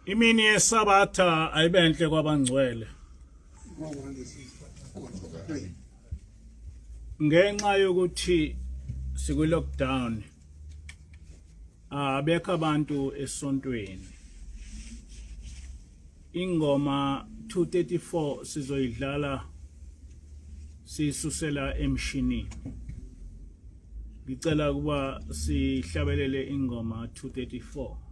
Imini yesabatha ayibenhle kwabangcwele. Ngenxa yokuthi siku lockdown abekho abantu esontweni. Ingoma 234 sizoyidlala sisusela emshinini. Ngicela kuba sihlabelele ingoma 234.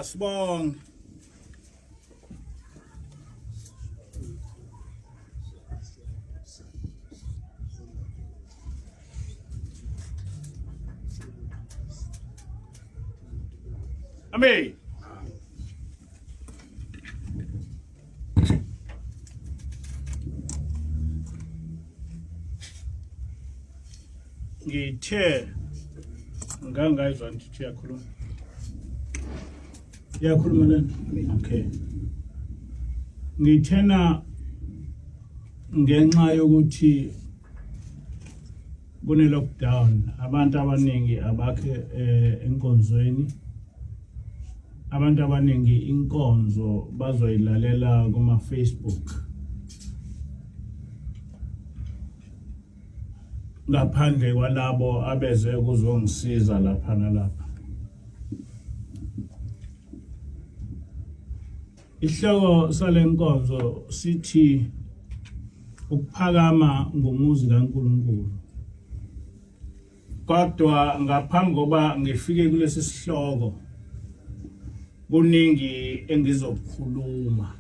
Asibonge. Amen. Ngithe ngangayizwa ngithi uyakhuluma. Uyakhuluma nani? Okay. Ngithena ngenxa yokuthi kune lockdown abantu abaningi abakhe enkonzweni. Abantu abaningi inkonzo bazoyilalela kuma Facebook. Ngaphandle kwalabo abeze kuzongisiza lapha nalapha. Ihloko salenkonzo sithi ukuphakama ngumuzi kaNkulunkulu. Kodwa ngaphambi koba ngifike kulesi sihloko kuningi engizokukhuluma.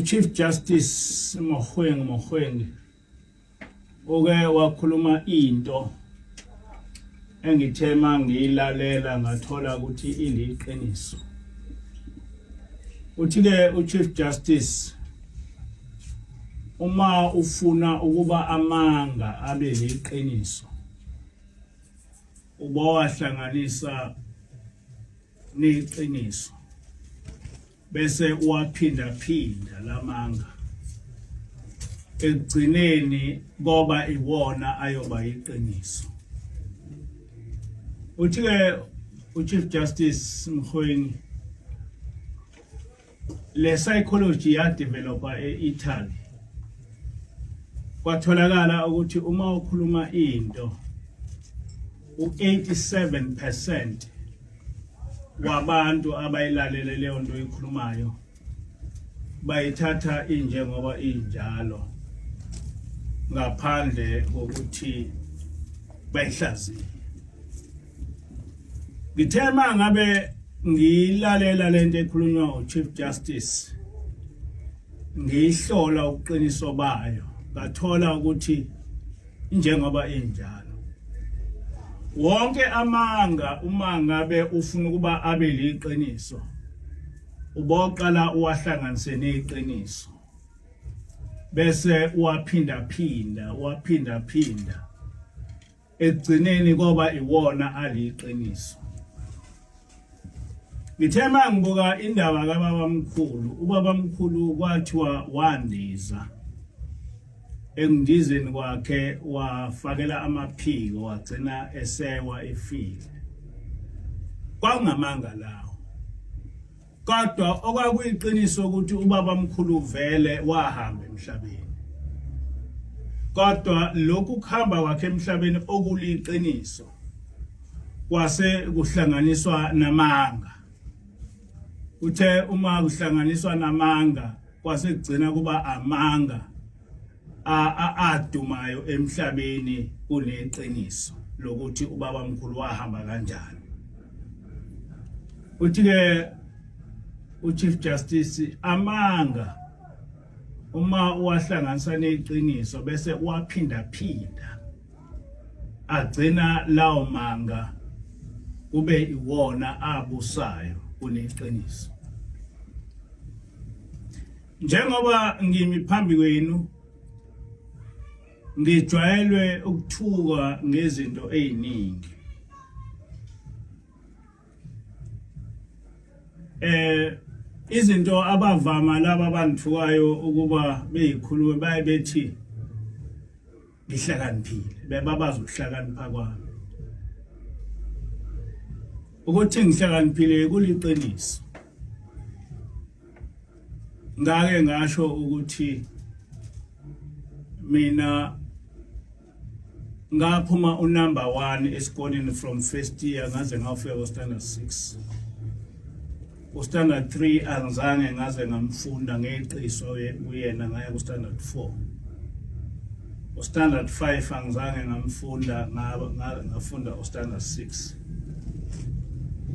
Chief Justice Mogoeng oke wakhuluma into engithema ngiyilalela ngathola ukuthi iliqiniso. Uthile uChief Justice uma ufuna ukuba amanga abe liqiniso ubawahlanganisa neqiniso bese uwaphinda lamanga ekugcineni ngoba iwona ayoba iqiniso. Uthike uChief Justice Mogoeng le psychology ya developer eItaly kwatholakala ukuthi uma ukhuluma into u87% wabantu abayilalele leyo nto ikhulumayo bayithatha injengoba injalo ngaphandle kokuthi bayihlaziye. Ngithema ngabe ngilalela lento ekhulunywa uChief Justice ngihlola uqiniso bayo ngathola ukuthi injengoba injalo wonke amanga uma ngabe ufuna ukuba abe liqiniso uboqala uwahlanganise neqiniso bese uwaphinda ekugcineni ngoba iwona aliqiniso. Ngithema ngibuka indaba kaBabamkhulu. UBabamkhulu kwathiwa wandiza engindizeni kwakhe wafakela amaphiko wagcina esewa efile. Kwangamanga lawo. Kodwa okwakuyiqiniso ukuthi uBabamkhulu vele wahamba emhlabeni. Kodwa lokhu kuhamba kwakhe emhlabeni okuliqiniso kwase kuhlanganiswa namanga. Uthe uma kuhlanganiswa namanga kwase kugcina kuba amanga adumayo emhlabeni kuneqiniso lokuthi uBabamkhulu wahamba kanjani. Uthi-ke uChief Justice amanga uma uwahlanganisa neqiniso bese uwaphinda agcina lawo manga kube iwona abusayo kuneqiniso. Njengoba ngimi phambi kwenu ngijwayelwe ukuthuka ngezinto eziningi. Izinto abavama laba abanthukayo ukuba beyikhulume bayebethi ngihlakaniphile bebabaza ukuhlakanipha kwami. Ukuthi ngihlakaniphile kuliqiniso. Ngake ngasho ukuthi mina ngaphuma unumber 1 esikoleni from first year ngaze ngafika ku standard 6. Standard 3 angizange ngaze ngamfunda ngeqiso uyena ngaya ku standard 4. Standard 5 angizange ngamfunda ngafunda standard 6.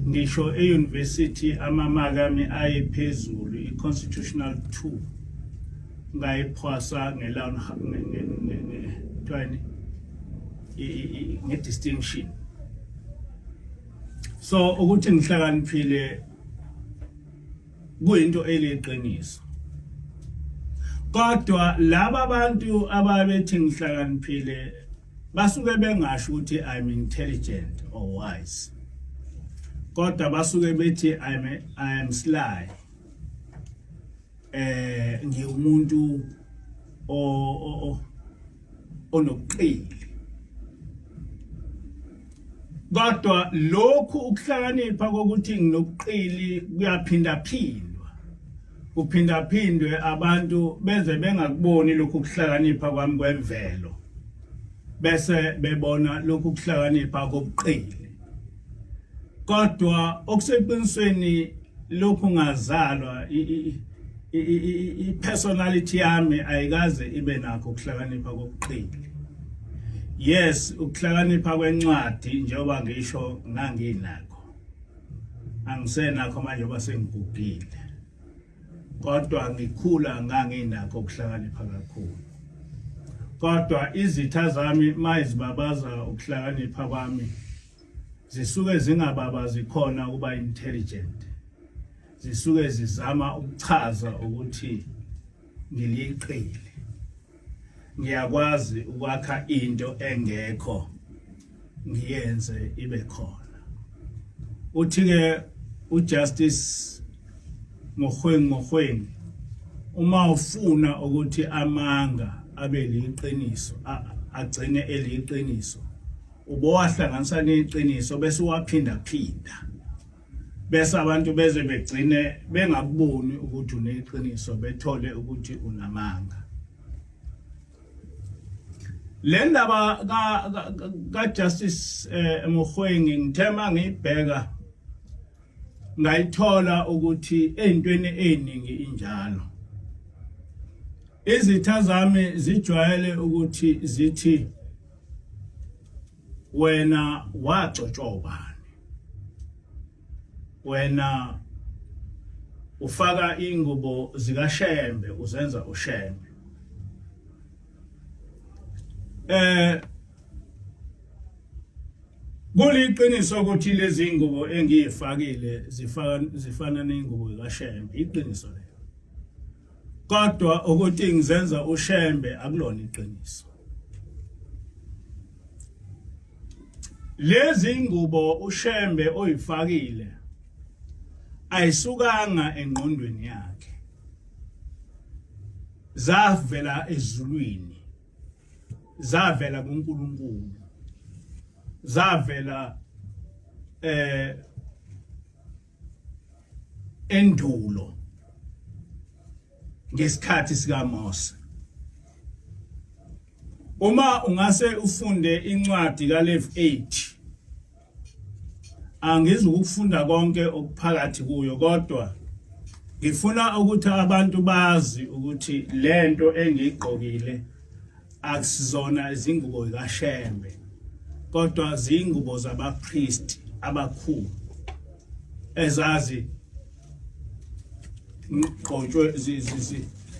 ngisho e-university amamakami ayephezulu i-constitutional 2 ngayiphasa nge-distinction. So ukuthi ngihlakaniphile kuyinto eliqiniso. Kodwa laba bantu ababethi ngihlakaniphile basuke bengasho ukuthi I'm intelligent or wise. Kodwa basuke bethi I am sly. Ngiwumuntu onoqili. Kodwa lokhu ukuhlakanipha kokuthi nginoqili kuyaphindaphindwa. Kuphindaphindwe abantu benze bengakuboni lokhu ukuhlakanipha kwami kwemvelo. Bese bebona lokhu ukuhlakanipha kobuqili. Kodwa okuseqinisweni lokhu ngazalwa i-personality yami ayikaze ibe nakho ukuhlakanipha kobuqili. Yes, ukuhlakanipha kwencwadi njengoba ngisho nganginakho. Angisenakho manje ngoba sengigugile. Kodwa ngikhula nganginakho ukuhlakanipha kakhulu. Kodwa izitha zami mayizibabaza ukuhlakanipha kwami zisuke zingababazi khona ukuba intelligent. Zisuke zizama ukuchaza ukuthi ngiliqili. Ngiyakwazi ukwakha into engekho ngiyenze ibe khona. Uthi ke uJustice Mogoeng uma ufuna ukuthi amanga abe liqiniso agcine eliqiniso ubowahlanganisa neqiniso bese waphinda phinda bese abantu beze begcine bengakuboni ukuthi uneqiniso bethole ukuthi unamanga. Le ndaba ka Justice Mogoeng ngithema ngibheka ngayithola ukuthi ezintweni eziningi injalo. Izitha zami zijwayele ukuthi zithi wena wagcotshobani, wena ufaka ingubo zikaShembe uzenza uShembe. Kuliqiniso ukuthi lezi ngubo engiyifakile zifana nengubo kaShembe, iqiniso lelo. Kodwa ukuthi ngizenza uShembe akulona iqiniso. Lezi ngubo uShembe oyifakile ayisukanga engqondweni yakhe. Zavela ezulwini. Zavela kuNkulunkulu. Zavela endulo ngesikhathi sikaMose. Uma ungase ufunde incwadi kaLevi 8 angizukufunda konke okuphakathi kuyo kodwa ngifuna ukuthi abantu bazi ukuthi lento engiyigqokile akusizona izingubo zikaShembe kodwa zingubo zabapriest abakhulu ezazi ngqotshwe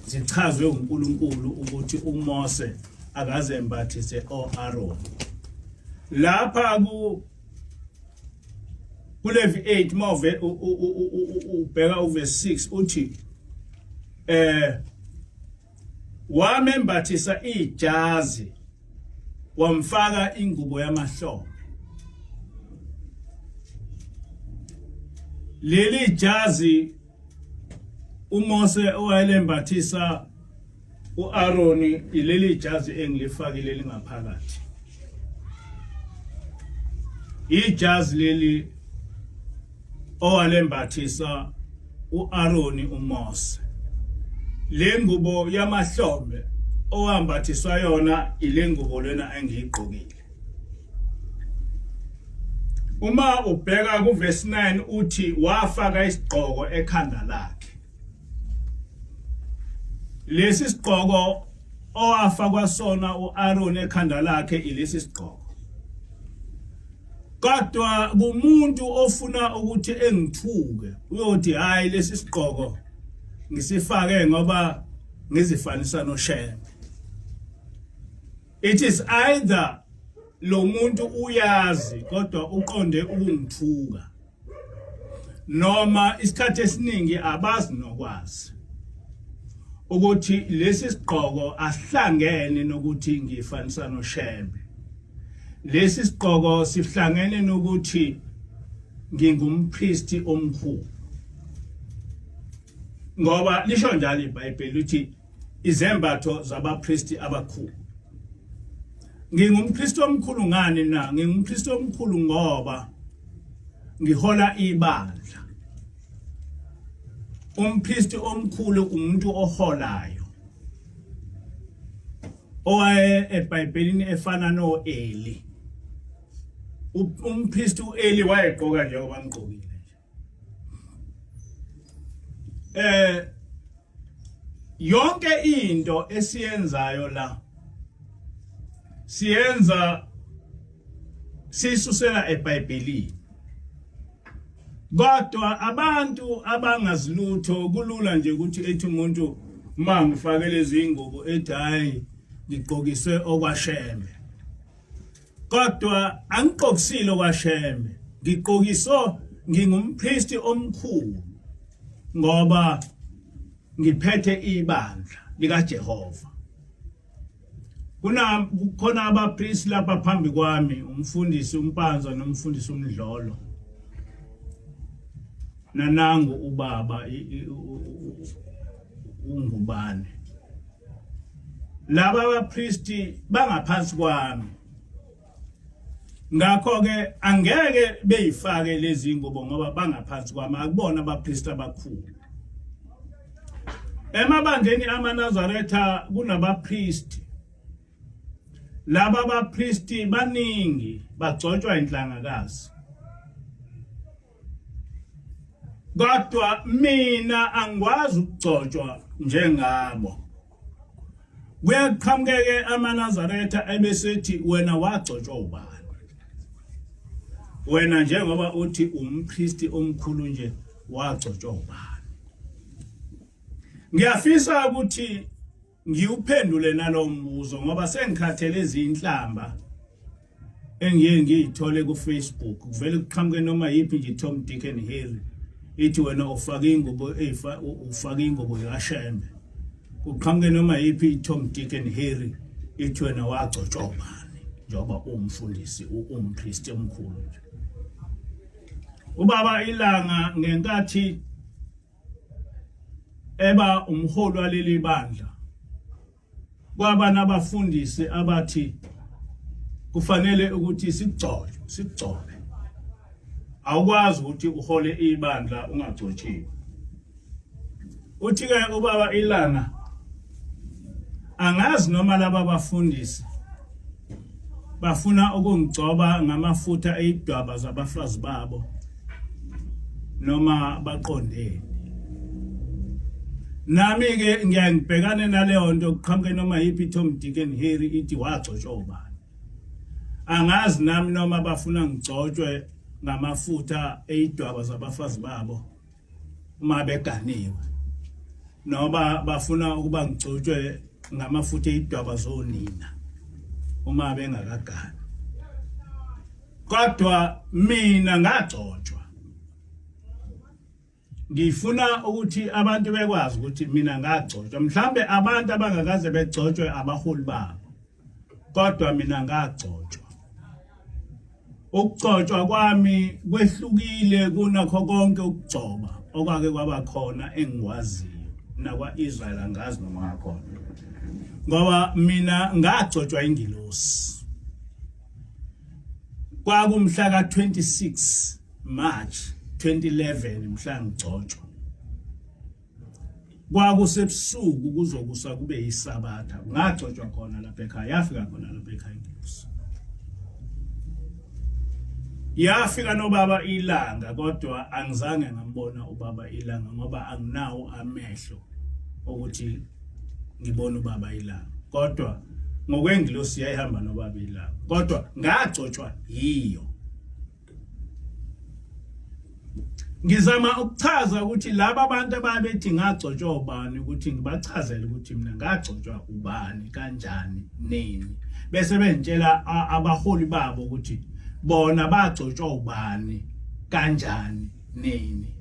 zichazwe uNkulunkulu ukuthi uMose akazembathise oAaron. Lapha kuLevi 8 move ubheka uverse 6 uthi wamembathisa ijazi wamfaka ingubo yamahlombe. Leli jazi uMose owayelembathisa uAaron ileli jazi engilifakile lingaphakathi. Ijazi leli owalembathisa uAaron uMose. Le ngubo yamahlombe owambathiswa yona ile ngubo lena engiyigqokile. Uma ubheka kuverse 9 uthi wafaka isigqoko ekhanda lakhe. Lesi sigqoko owafakwa sona uAaron ekhanda lakhe ilesi sigqoko. kodwa kumuntu ofuna ukuthi engithuke uyothi hayi lesi sigqoko ngisifake ngoba ngizifanisa noShembe. It is either lo muntu uyazi kodwa uqonde ukungithuka noma isikhathi esiningi abazi nokwazi ukuthi lesi sigqoko asihlangene nokuthi ngifanisa noShembe. Lesi sigqoko sihlangene nokuthi ngingumpristi omkhulu. Ngoba lisho njalo iBhayibheli uthi izembatho zabapristi abakhulu. Ngingumpristi omkhulu ngani na? Ngingumpristi omkhulu ngoba ngihola ibandla. Umpristi omkhulu umuntu oholayo. Owaye eBhayibhelini efana noEli. Umpristi uEli wayegqoka njengoba ngigqokile nje. Yonke into esiyenzayo la siyenza sisusela eBhayibhelini. Kodwa abantu abangazilutho kulula nje ukuthi ethi umuntu mangifake lezi ingubo ethi hayi ngigqokiswe okwaShembe. Kodwa angigqokisile okwaShembe, ngigqokiso ngingumpristi omkhulu ngoba ngiphethe ibandla likaJehova. Kukhona abapristi lapha phambi kwami, umfundisi umpanza nomfundisi umdlolo. Nanangu ubaba ungubane. Laba abapristi bangaphansi kwami. Ngakho ke angeke beyifake lezi ngubo ngoba bangaphansi kwami, akubona abapristi abakhulu. Emabandleni amaNazaretha kunabapristi. Laba abapristi baningi bagcotshwa inhlangakazi. Kodwa mina angikwazi ukugcotshwa njengabo. Kuyaqhamukeke amaNazaretha ebesethi wena wagcotshwa ubani? Wena njengoba uthi umpristi omkhulu nje wagcotshwa ubani? Ngiyafisa ukuthi ngiyuphendule nalombuzo ngoba sengikhathele izinhlamba engiye ngiyithole ku Facebook. Kuvele kuqhamuke noma yipi nje Tom Dick and Harry ithi wena ufake ingubo ufake ingubo yaShembe. Kuqhamuke noma yipi Tom Dick and Harry ithi wena wagcotshwa ubani njengoba umfundisi umpristi omkhulu. Ubaba Ilanga ngenkathi eba umholi waleli bandla kwaba nabafundisi abathi kufanele ukuthi sigcobe. Awukwazi ukuthi uhole ibandla ungagcotshiwe. Uthi ke ubaba Ilanga angazi noma laba bafundisi bafuna ukungigcoba ngamafutha eidwaba zabafazi babo noma baqondene. Nami ke ngiyangibhekane naleyo nto kuqhamuke noma yipi Tom Dick and Harry ithi wagcotshwa ubani. Angazi nami noma bafuna ngigcotshwe ngamafutha eidwaba zabafazi babo uma beganiwe noma bafuna ukuba ngigcotshwe ngamafutha eidwaba zonina uma bengakagani. Kodwa mina ngagcotshwa. Ngifuna ukuthi abantu bekwazi ukuthi mina ngagcotshwa. Mhlambe abantu abangakaze begcotshwe abaholi babo. Kodwa mina ngagcotshwa. Ukugcotshwa kwami kwehlukile kunakho konke ukugcoba okwake kwaba khona engikwaziyo nakwaIsrael angazi noma ngakhona. Ngoba mina ngagcotshwa ingilosi. Kwakumhla ka 26 March 2011 mhla ngigcotshwa. Kwakusebusuku kuzokusa kube yiSabatha. Ngagcotshwa khona lapha ekhaya, yafika khona lapha ekhaya ingilosi. Yafika nobaba Ilanga kodwa angizange ngambona ubaba Ilanga ngoba anginawo amehlo ukuthi ngibone ubaba Ilanga. Kodwa ngokwengilosi yayihamba nobaba Ilanga. Kodwa ngagcotshwa yiyo. ngizama ukuchaza ukuthi laba abantu ababethi ngagcotshwa ubani ukuthi ngibachazele ukuthi mina ngagcotshwa ubani kanjani nini bese bentshela abaholi babo ukuthi bona bagcotshwa ubani kanjani nini.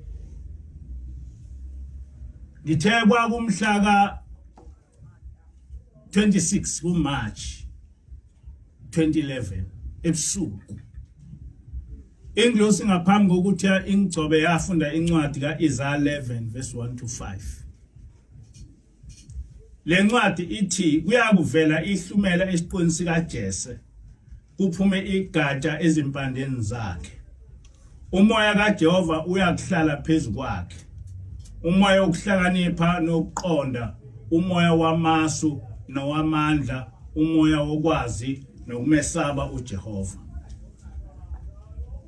Ngithe kwakumhla ka 26 kuMarch 2011 ebusuku ingilosi ngaphambi kokuthi ingcobe yafunda incwadi kaIsaiah 11 verse 1 to 5. Le ncwadi ithi kuyakuvela ihlumela esiqweni sika Jese kuphume igatsha ezimpandeni zakhe. Umoya kaJehova uyakuhlala phezulu kwakhe. Umoya wokuhlakanipha nokuqonda, umoya wamasu nowamandla, umoya wokwazi nokumesaba uJehova.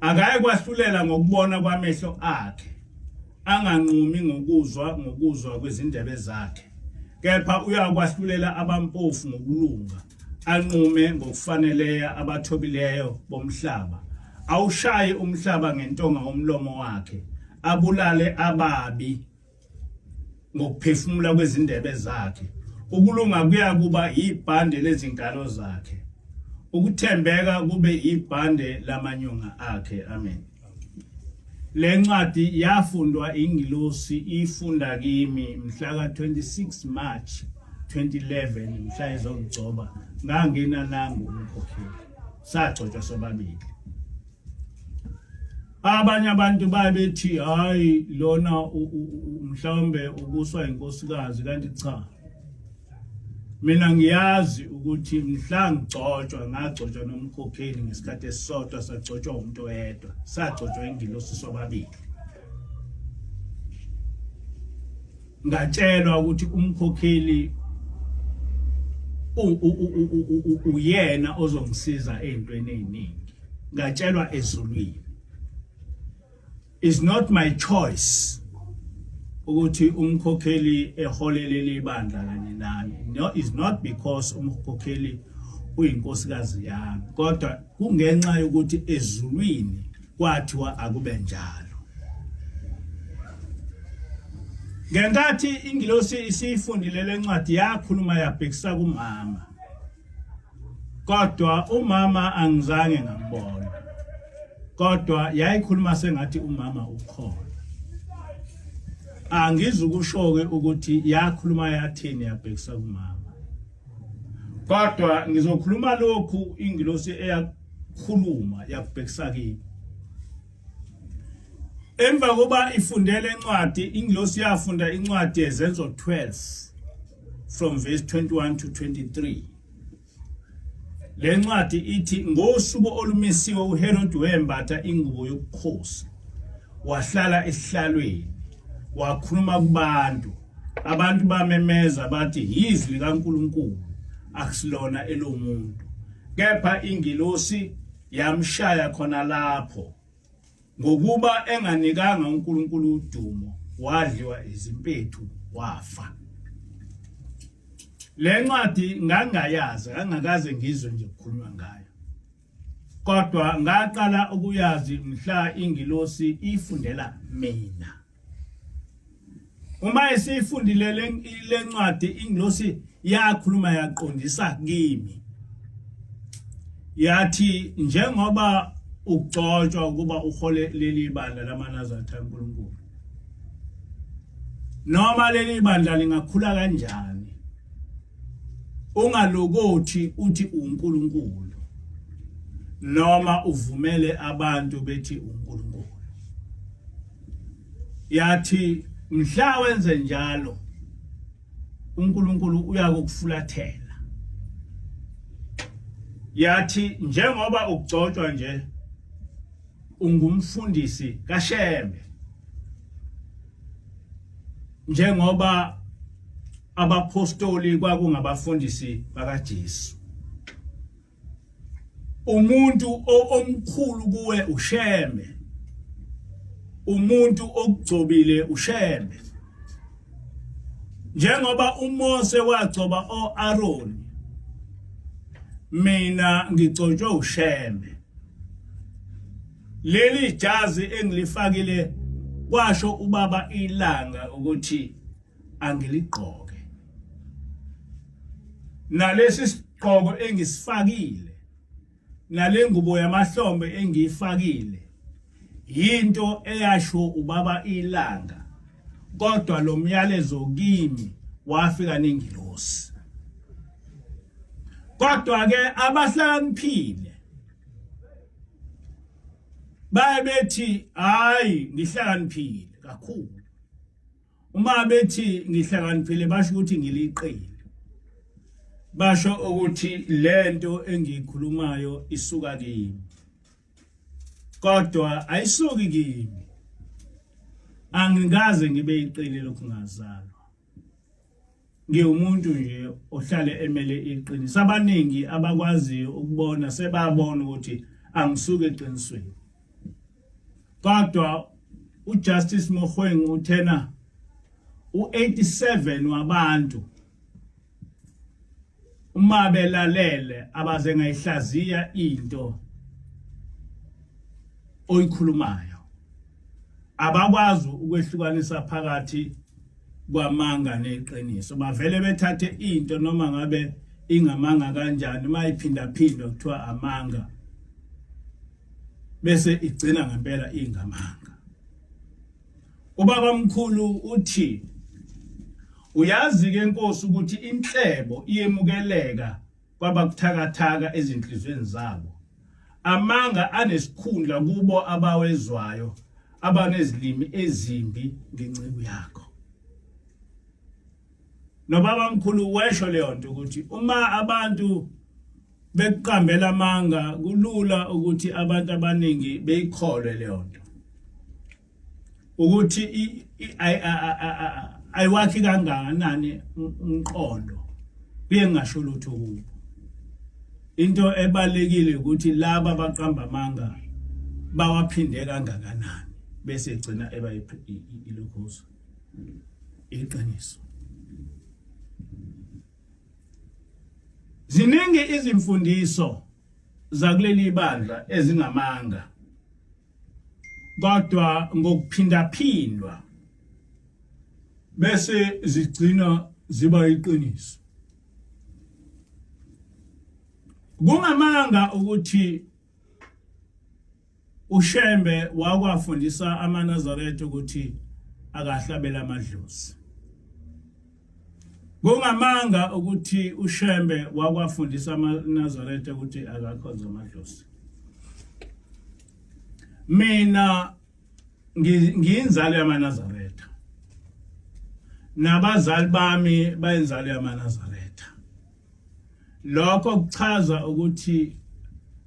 Akaye kwahlulela ngokubona kwamehlo akhe, anganqumi ngokuzwa kwezindebe zakhe. Kepha uyakwahlulela abampofu ngokulunga, anqume ngokufaneleya abathobileyo bomhlaba. Awushaye umhlaba ngentonga omlomo wakhe, abulale ababi ngokuphefumula kwezindebe zakhe. Ukulunga kuyakuba ibhande lezinkalo zakhe, ukuthembeka kube ibhande lamanyonga akhe. Amen. Le ncwadi yafundwa ingilosi ifunda kimi mhla ka 26 March 2011 mhla ezongcoba ngangena nangu umkhokheli sagcotshwa sobabili. Abanye abantu babethi hayi lona mhlawumbe ubuswa inkosikazi kanti cha. Mina ngiyazi ukuthi mhla ngagcotshwa nomkhokheli ngesikhathi esisodwa sagcotshwa umuntu oyedwa, sagcotshwa ingilosi sobabili. Ngatshelwa ukuthi umkhokheli uyena ozongisiza ezintweni eziningi. Ngatshelwa ezulwini. It's not my choice ukuthi umkhokheli eholele ibandla kanye nami. No, it's not because umkhokheli uyinkosikazi yami, kodwa kungenxa yokuthi ezulwini kwathiwa akube njalo. Ngenkathi ingilosi isifundile le ncwadi yakhuluma yabhekisa kumama, kodwa umama angizange ngambona, kodwa yayikhuluma sengathi umama ukhona. Angizukusho-ke ukuthi yakhuluma yathini yabhekisa kumama, kodwa ngizokhuluma lokhu ingilosi eyakhuluma yabhekisa kimi. Emva koba ifundele incwadi, ingilosi yafunda incwadi yezenzo 12 from verse 21 to 23. Le ncwadi ithi ngosuku olumisiwe uHerod wembatha ingubo yobukhosi, wahlala esihlalweni, wakhuluma kubantu. Abantu bamemeza bathi yizwi likaNkulunkulu akusilona elomuntu. Kepha ingilosi yamshaya khona lapho ngokuba enganikanga uNkulunkulu udumo, wadliwa izimpethu wafa. Le ncwadi ngangayazi, angakaze ngizwe nje ukukhulunywa ngayo, kodwa ngaqala ukuyazi mhla ingilosi ifundela mina. Uma esifundile le ncwadi, ingilosi yakhuluma yaqondisa kimi, yathi njengoba ugcotshwa ukuba uhole leli bandla lamanazareth kaNkulunkulu, noma leli bandla lingakhula kanjani, ungalokothi uthi uNkulunkulu noma uvumele abantu bethi uNkulunkulu. Yathi mhla wenze njalo uNkulunkulu uyakufulathela. Yathi njengoba ugcotshwa nje ungumfundisi kaShembe, njengoba abapostoli kwakungabafundisi bakaJesu. Umuntu omkhulu kuwe uShembe, umuntu okugcobile uShembe. Njengoba uMose wagcoba oAaroni, mina ngigcotshwe uShembe. Leli jazi engilifakile kwasho ubaba ilanga ukuthi angiligqoke nalesi sigqoko engisifakile nalengubo yamahlombe engiyifakile yinto eyasho ubaba ilanga kodwa lo myalezo kimi wafika nengilosi kodwa ke abahlakaniphile bayebethi hayi ngihlakaniphile kakhulu uma bethi ngihlakaniphile basho ukuthi ngiliqile basho ukuthi lento engiyikhulumayo isuka kimi kodwa ayisuki kimi angikaze ngibe iqile lokhu ngazalwa ngiwumuntu nje ohlale emele iqiniso abaningi abakwaziyo ukubona sebabona ukuthi angisuke eqinisweni kodwa uJustice Mogoeng uthena u87 wabantu uma belalele abaze ngayihlaziya into oyikhulumayo abakwazi ukwehlukanisa phakathi kwamanga neqiniso bavele bethathe into noma ngabe ingamanga kanjani mayiphinda phinda kuthiwa amanga bese igcina ngempela ingamanga ubaba mkhulu uthi uyazi ke Nkosi ukuthi inhlebo iyemukeleka kwabakuthakathaka ezinhlizweni zabo amanga anesikhundla kubo abawezwayo abanezilimi ezimbi ngencebo yakho nobaba mkhulu wesho leyo nto ukuthi uma abantu beqambela amanga kulula ukuthi abantu abaningi beyikholwe leyo nto ukuthi ayiwakhi kangakanani umqondo kuye ngasho lutho kubo into ebalekile ukuthi laba abaqamba amanga bawaphinde kangakanani bese egcina eba ilokhozo iqiniso ziningi izimfundiso zakuleli bandla ezingamanga kodwa ngokuphinda phindwa bese zigcina ziba iqiniso kungamanga ukuthi uShembe wakwafundisa amaNazaretha ukuthi akahlabela amadlozi kungamanga ukuthi uShembe wakwafundisa amaNazaretha ukuthi akakhonza amadlozi mina ngiyinzalo yamaNazaretha nabazali bami bayinzalo yamaNazaretha lokho kuchaza ukuthi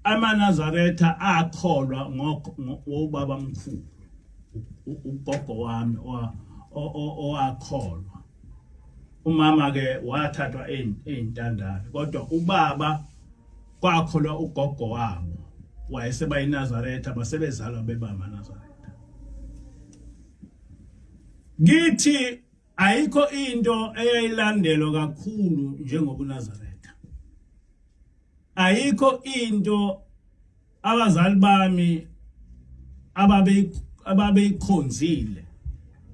amaNazaretha akholwa ngobaba mkhulu ugogo wami owakholwa umama ke wathathwa eyintandane kodwa ubaba kwakholwa ugogo wabo wayeseba iNazaretha basebezalwa beba amaNazaretha ngithi ayikho into eyayilandelwa kakhulu njengobuNazaretha ayikho into abazali bami ababeyikhonzile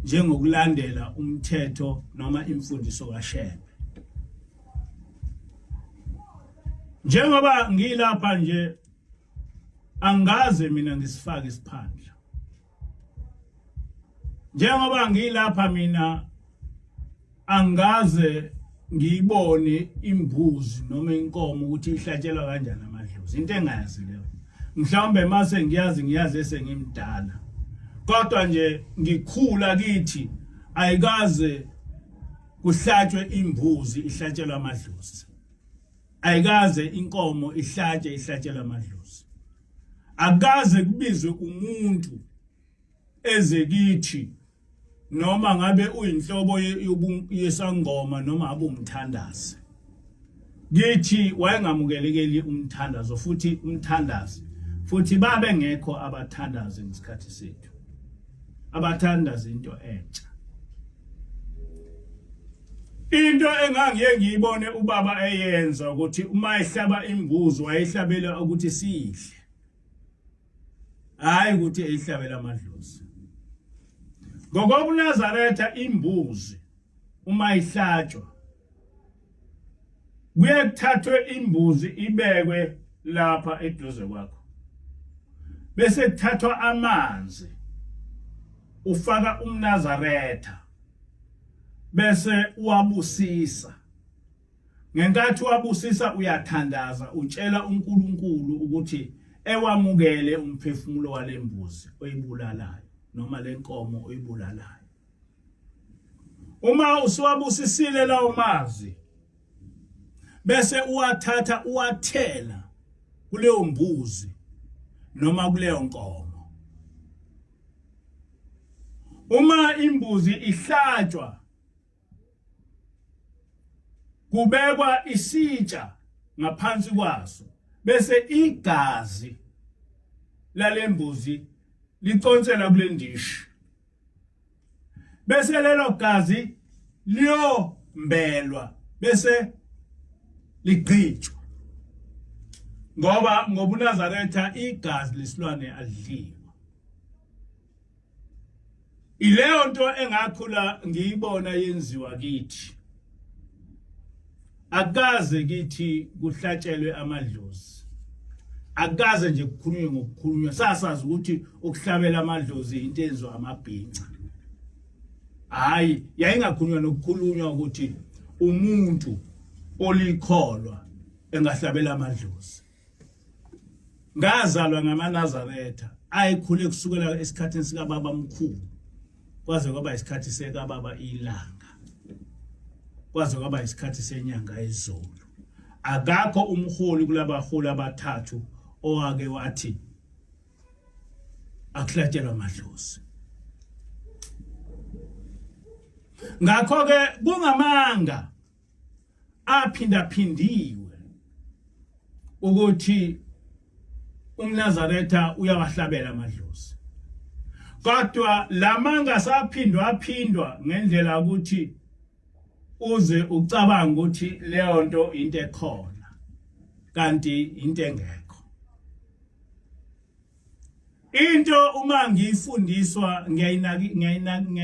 njengokulandela umthetho noma imfundiso kaShembe njengoba ngilapha nje angaze mina ngisifake isiphandla njengoba ngilapha mina angaze ngiyibone imbuzi noma inkomo ukuthi ihlatshelwa kanjani amadlozi into engayazi leyo mhlawumbe mase ngiyazi esengimdala kodwa nje ngikhula kithi ayikaze kuhlatshwe imbuzi ihlatshelwa amadlozi ayikaze inkomo ihlatshelwa amadlozi akaze kubizwe umuntu eze kithi noma ngabe uyinhlobo yesangoma noma abumthandazi ngithi wayengamukelekeli umthandazo futhi umthandazi futhi babe ngekho abathandazi ngesikhathi sethu abathandazi into entsha into engangiye ngiyibone ubaba eyenza ukuthi uma ehlaba imbuzi wayehlabela ukuthi sihle hayi ukuthi ehlabela amadlozi ngokobuNazaretha imbuzi uma ihlatshwa kuye kuthathwe imbuzi ibekwe lapha eduze kwakho bese kuthathwa amanzi ufaka umNazaretha bese uwabusisa ngenkathi uwabusisa uyathandaza utshela uNkulunkulu ukuthi ewamukele umphefumulo walembuzi oyibulalayo noma lenkomo oyibulalayo. Uma usuwabusisile lawo mazi bese uwathatha uwathela kuleyo mbuzi noma kuleyo nkomo. Uma imbuzi ihlatshwa kubekwa isitsha ngaphansi kwaso bese igazi lalembuzi liconsela kule ndishi bese lelo gazi liyombelwa bese ligqitshwa ngoba ngobuNazaretha igazi lesilwane alidliwa. Ileyo nto engakhula ngiyibona yenziwa kithi. Akaze kithi kuhlatshelwe amadlozi. Akaze nje kukhulunywe ngokukhulunywa sasazi ukuthi ukuhlabela amadlozi into enziwa amabhinca. Hayi yayingakhulunywa nokukhulunywa ukuthi umuntu olikholwa engahlabela amadlozi. Ngazalwa ngamaNazaretha ayikhule kusukela esikhathini sika baba mkhulu kwaze kwaba isikhathi seka baba ilanga kwaze kwaba isikhathi senyanga ezulu. Akakho umholi kulabaholi abathathu owake wathi akuhlatshelwa amadlozi. Ngakho ke kungamanga aphindaphindiwe ukuthi umNazaretha uyawahlabela amadlozi. Kodwa lamanga saphindwa ngendlela ukuthi uze ucabanga ukuthi leyo nto into ekhona kanti into engekho. Into uma ngiyifundiswa ngiyinaka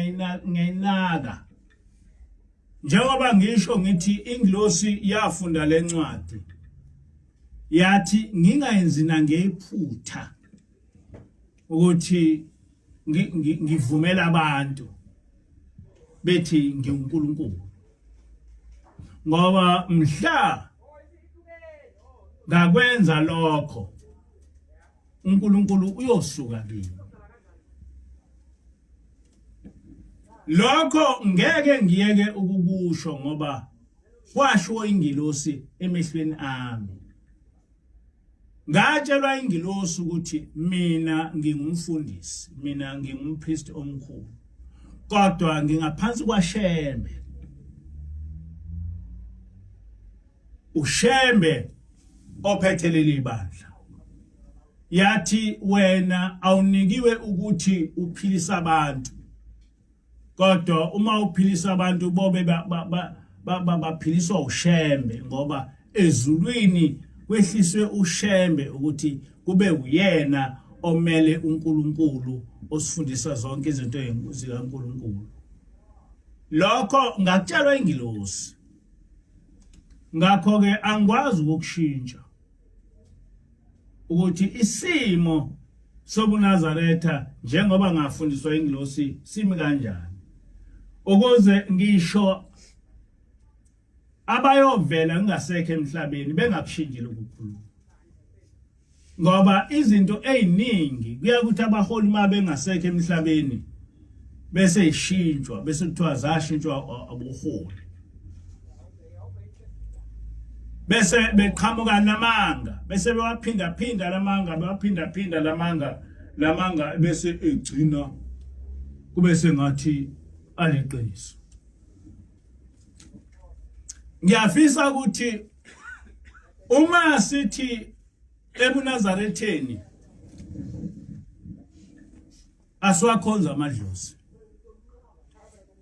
njengoba ngisho ngithi ingilosi yafunda lencwadi yathi ngingayenzi nangephutha ukuthi ngivumela abantu bethi ngiuNkulunkulu ngoba mhla ngakwenza lokho uNkulunkulu uyosuka kimi. Lokho ngeke ngiyeke ukukusho ngoba kwasho ingilosi emehlweni ami. Ngatshelwa ingilosi ukuthi mina ngingumfundisi, mina ngingumpriest omkhulu. Kodwa ngingaphansi kwaShembe. uShembe ophethelele ibandla yathi wena awunikiwe ukuthi uphilisa abantu kodwa uma uphilisa abantu bobe baphiliswa uShembe ngoba ezulwini kwehliswe uShembe ukuthi kube uyena omele uNkulunkulu osifundisa zonke izinto zikaNkulunkulu. Lokho ngakutshelwa ingilosi. Ngakho ke angikwazi ukukushintsha ukuthi isimo sobuNazaretha njengoba ngafundiswa ingilosi simi kanjani ukuze ngisho abayovela ngingasekho emhlabeni bengakushintshile ukukhuluma ngoba izinto eziningi kuyakuthi abaholi uma bengasekho emhlabeni bese ishintshwa bese kuthiwa zashintshwa abuholi bese beqhamuka namanga bese bewaphinda lamanga bese egcina kube sengathi aliqiniso. Ngiyafisa ukuthi uma sithi ebuNazaretheni aswakhonza amadlozi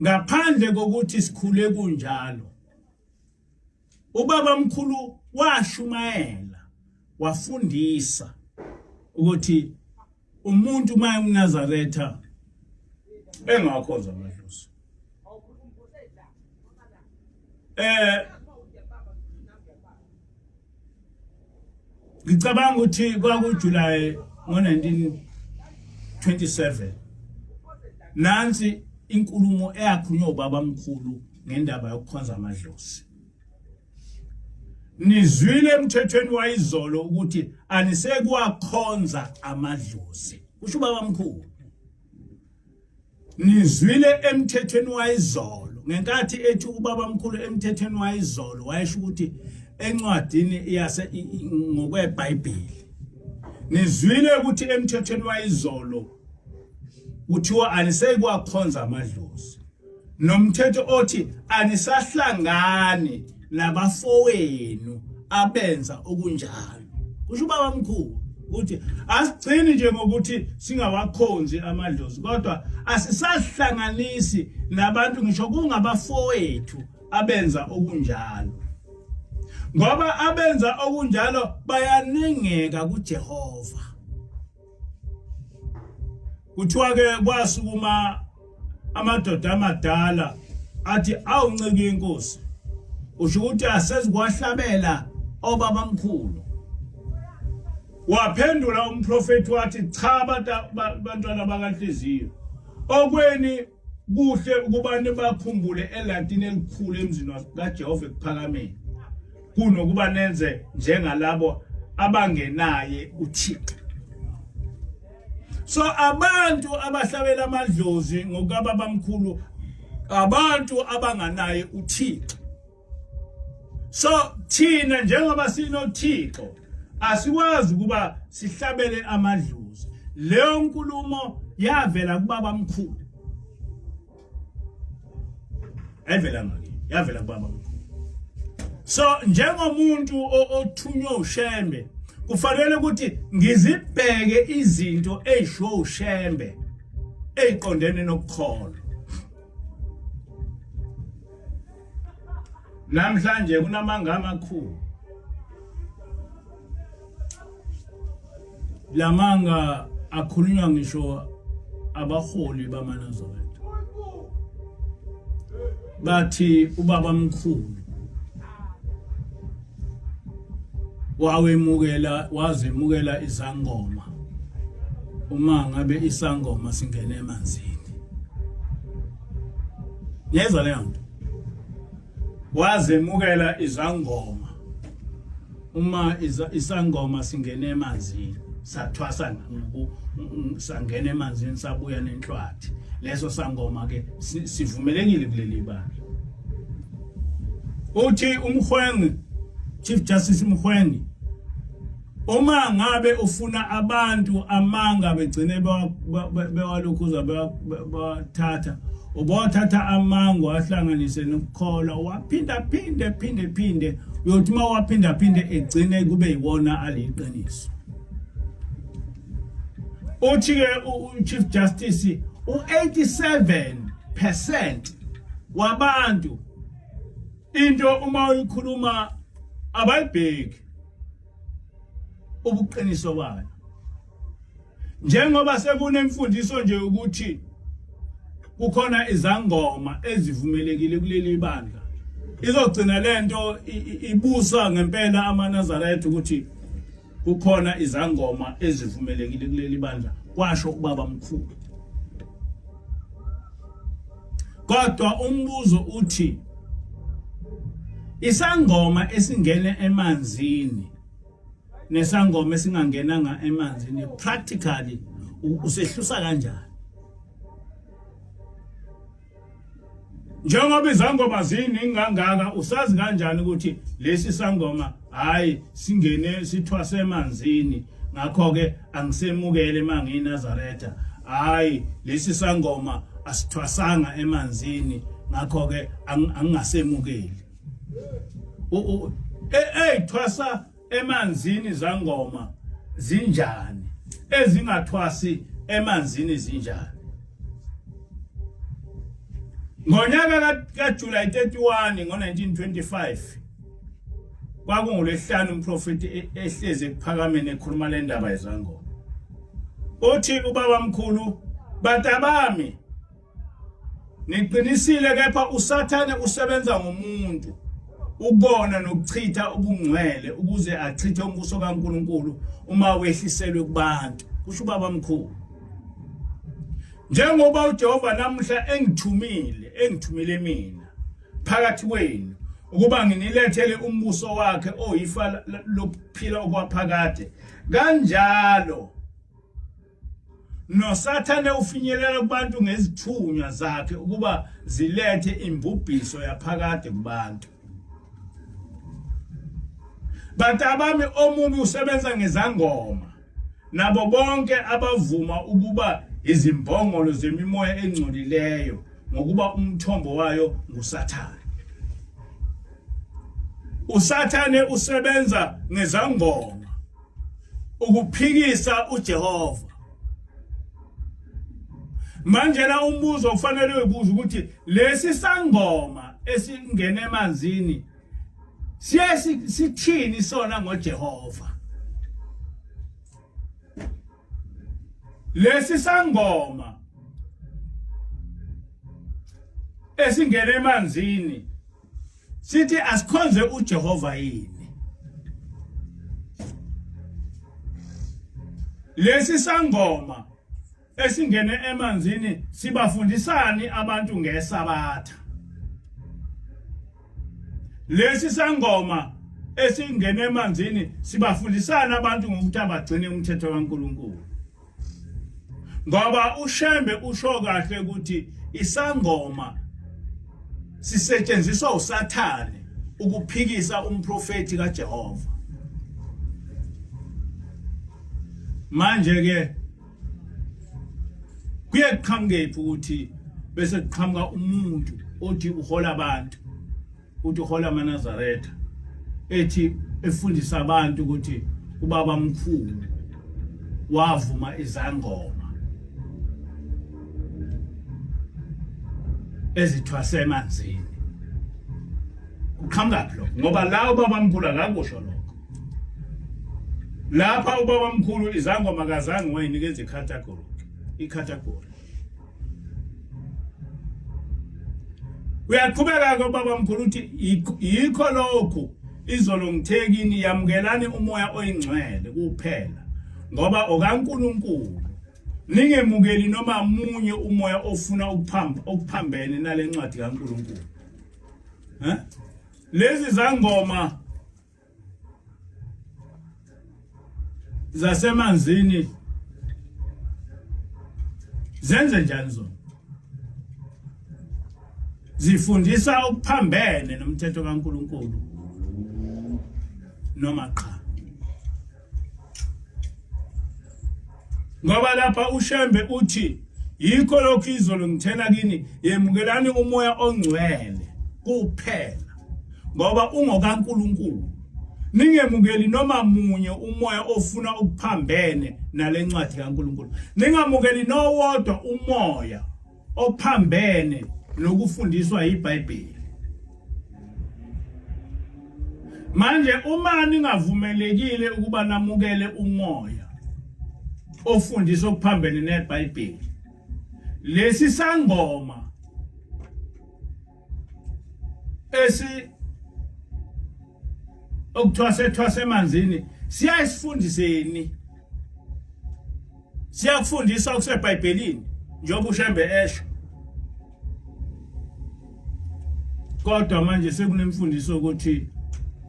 ngaphandle kokuthi sikhule kunjalo ubaba mkhulu washumayela wafundisa ukuthi umuntu uma eMnazaretha engakhonza amadlozi. Ngicabanga ukuthi kwakuJuly ngo-1927 nansi inkulumo eyakhulunywa ubaba mkhulu ngendaba yokukhonza amadlozi. Nizwile emthethweni wayizolo ukuthi anisekwakhonza amadlozi. Kusho ubaba mkhulu. Nizwile emthethweni wayizolo ngenkathi ethi ubaba mkhulu emthethweni wayizolo wayesho ukuthi encwadini yase ngokweBhayibheli. Nizwile ukuthi emthethweni wayizolo kuthiwa anisekwakhonza amadlozi. Nomthetho othi anisahlangani nabafowenu abenza okunjalo. Kusho ubaba mkhulu ukuthi asigcini nje ngokuthi singawakhonzi amadlozi kodwa asisahlanganisi nabantu ngisho kungabafowethu abenza okunjalo. Ngoba abenza okunjalo bayanengeka kuJehova. Kuthiwa ke kwasukuma amadoda amadala athi awuncike inkosi. Usho ukuthi asezikwahlabela obaba mkhulu. Waphendula umprofeti wathi cha abantwana bakaNhliziyo. Okweni kuhle ukubane bakhumbule elandini elikhulu emzini kaJehova ekuphakameni. Kunokuba nenze njengalabo abangenaye uThixo. So abantu abahlabela amadlozi ngokababa mkhulu abantu abanganaye uThixo. So thina njengoba sinoThixo asikwazi ukuba sihlabele amadlozi. Leyo nkulumo yavela kubaba mkhulu. Yavela kubaba mkhulu. So njengomuntu othunywa ushembe kufanele ukuthi ngizibheke izinto ezisho ushembe eziqondene nokukholwa. Namhlanje kunamagama amakhulu. Lamanga akhulunywa ngisho abaholi bamaNazaretha. Bathi ubaba mkhulu wazemukela izangoma uma ngabe isangoma singene emanzini. Yezwa leyo nto. Wazemukela izangoma uma isangoma singene emanzini sathwasa sangene emanzini sabuya nenhlwathi. Leso sangoma ke sivumelekile kuleli bandla. Uthi umhwengi Chief Justice Mkhwengi uma ngabe ufuna abantu amanga begcine bewalokhuza bathatha ubothatha amango ahlanganise nokukholwa waphinda uyothi mawaphinda egcine kube yiwona aliqiniso. Uthi ke uChief Justice u87% wabantu into uma uyikhuluma abayibheki ubuqiniso bayo. Njengoba sekunemfundiso nje ukuthi kukhona izangoma ezivumelekile kuleli bandla. Izogcina lento ibusa ngempela amaNazaretha ukuthi kukhona izangoma ezivumelekile kuleli bandla kwasho ubaba mkhulu. Kodwa umbuzo uthi isangoma esingene emanzini nesangoma esingangenanga emanzini practically usehlusa kanjani? Njengoba izangoma ziningi kangaka usazi kanjani ukuthi lesi sangoma hayi singene sithwase emanzini ngakho ke angisemukele manginazaretha, hayi lesi sangoma asithwasanga emanzini ngakho ke angingasemukeli. Thwasa emanzini zangoma zinjani ezingathwasi emanzini zinjani? Ngonyaka kaJuly 31 ngo1925 kwakungolesihlanu umprofeti ehleze ekuphakameni ekhuluma le ndaba yezangoma. Uthi ubaba mkhulu, batabami Niqinisile kepha uSathane usebenza ngomuntu ukubona nokuchitha ubungcwele ukuze achithe umbuso kaNkulunkulu uma wehliselwe kubantu. Kusho ubaba mkhulu. Njengoba uJehova namhla engithumile mina phakathi kwenu ukuba nginilethele umbuso wakhe oyifa lokuphila okwaphakade, kanjalo noSathane ufinyelela kubantu ngezithunywa zakhe ukuba zilethe imbubhiso yaphakade kubantu. Bantu abami, omubi usebenza ngezangoma nabo bonke abavuma ukuba izimbongolo zemimoya engcolileyo ngokuba umthombo wayo nguSathane. uSathane usebenza ngezangoma ukuphikisa uJehova. Manje na umbuzo kufanele ubuze ukuthi lesi sangoma esingene emanzini sithini sona ngoJehova? Lesi sangoma esingene emanzini sithi asikhonze uJehova yini? Lesi sangoma esingene emanzini sibafundisani abantu ngeSabatha? Lesi sangoma esingene emanzini sibafundisana abantu ngokuthi abagcine umthetho kaNkulunkulu. Ngoba uShembe usho kahle ukuthi isangoma sisetshenziswa uSathane ukuphikisa umprofeti kaJehova. Manje ke kuyeqhamukephi ukuthi bese kuqhamuka umuntu othi uhola abantu, uthi uhola amaNazaretha, ethi efundisa abantu ukuthi ubaba mkhulu wavuma izangoma ezithwase emanzini. Kuqhamuka lokho ngoba la ubaba mkhulu akakusho lokho. Lapha ubaba mkhulu izangoma kazange wayinikeza icategory. Uyaqhubeka ke ubaba mkhulu uthi yikho lokho izolo ngithekini yamukelani umoya oyingcwele kuphela ngoba okaNkulunkulu. Ningemukeli noma munye umoya ofuna ukuphambene nale ncwadi kaNkulunkulu. Lezi zangoma zasemanzini zenze njani zona? Zifundisa ukuphambene nomthetho kaNkulunkulu noma cha? Ngoba lapha uShembe uthi yikho lokho izolo ngithena kini yemukelani umoya ongcwele kuphela ngoba ungokaNkulunkulu. Ningemukeli noma munye umoya ofuna ukuphambene nale ncwadi kaNkulunkulu. Ningamukeli nowodwa umoya ophambene nokufundiswa iBhayibheli. Manje uma ningavumelekile ukuba namukele umoya ofundisa okuphambene neBhayibheli, lesi sangoma okuthwase emanzini siyasifundiseni? Siyakufundisa okuseBhayibhelini njengoba uShembe esho? Kodwa manje sekunemfundiso ukuthi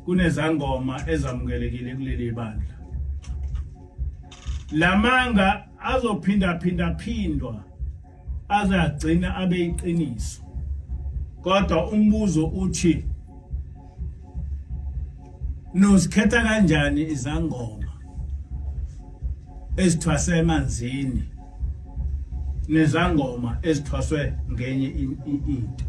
kunezangoma ezamukelekile kuleli bandla. Lamanga phindwa azagcina abe iqiniso. Kodwa umbuzo uthi nosikhetha kanjani izangoma ezithwase emanzini nezangoma ezithwaswe ngenye into?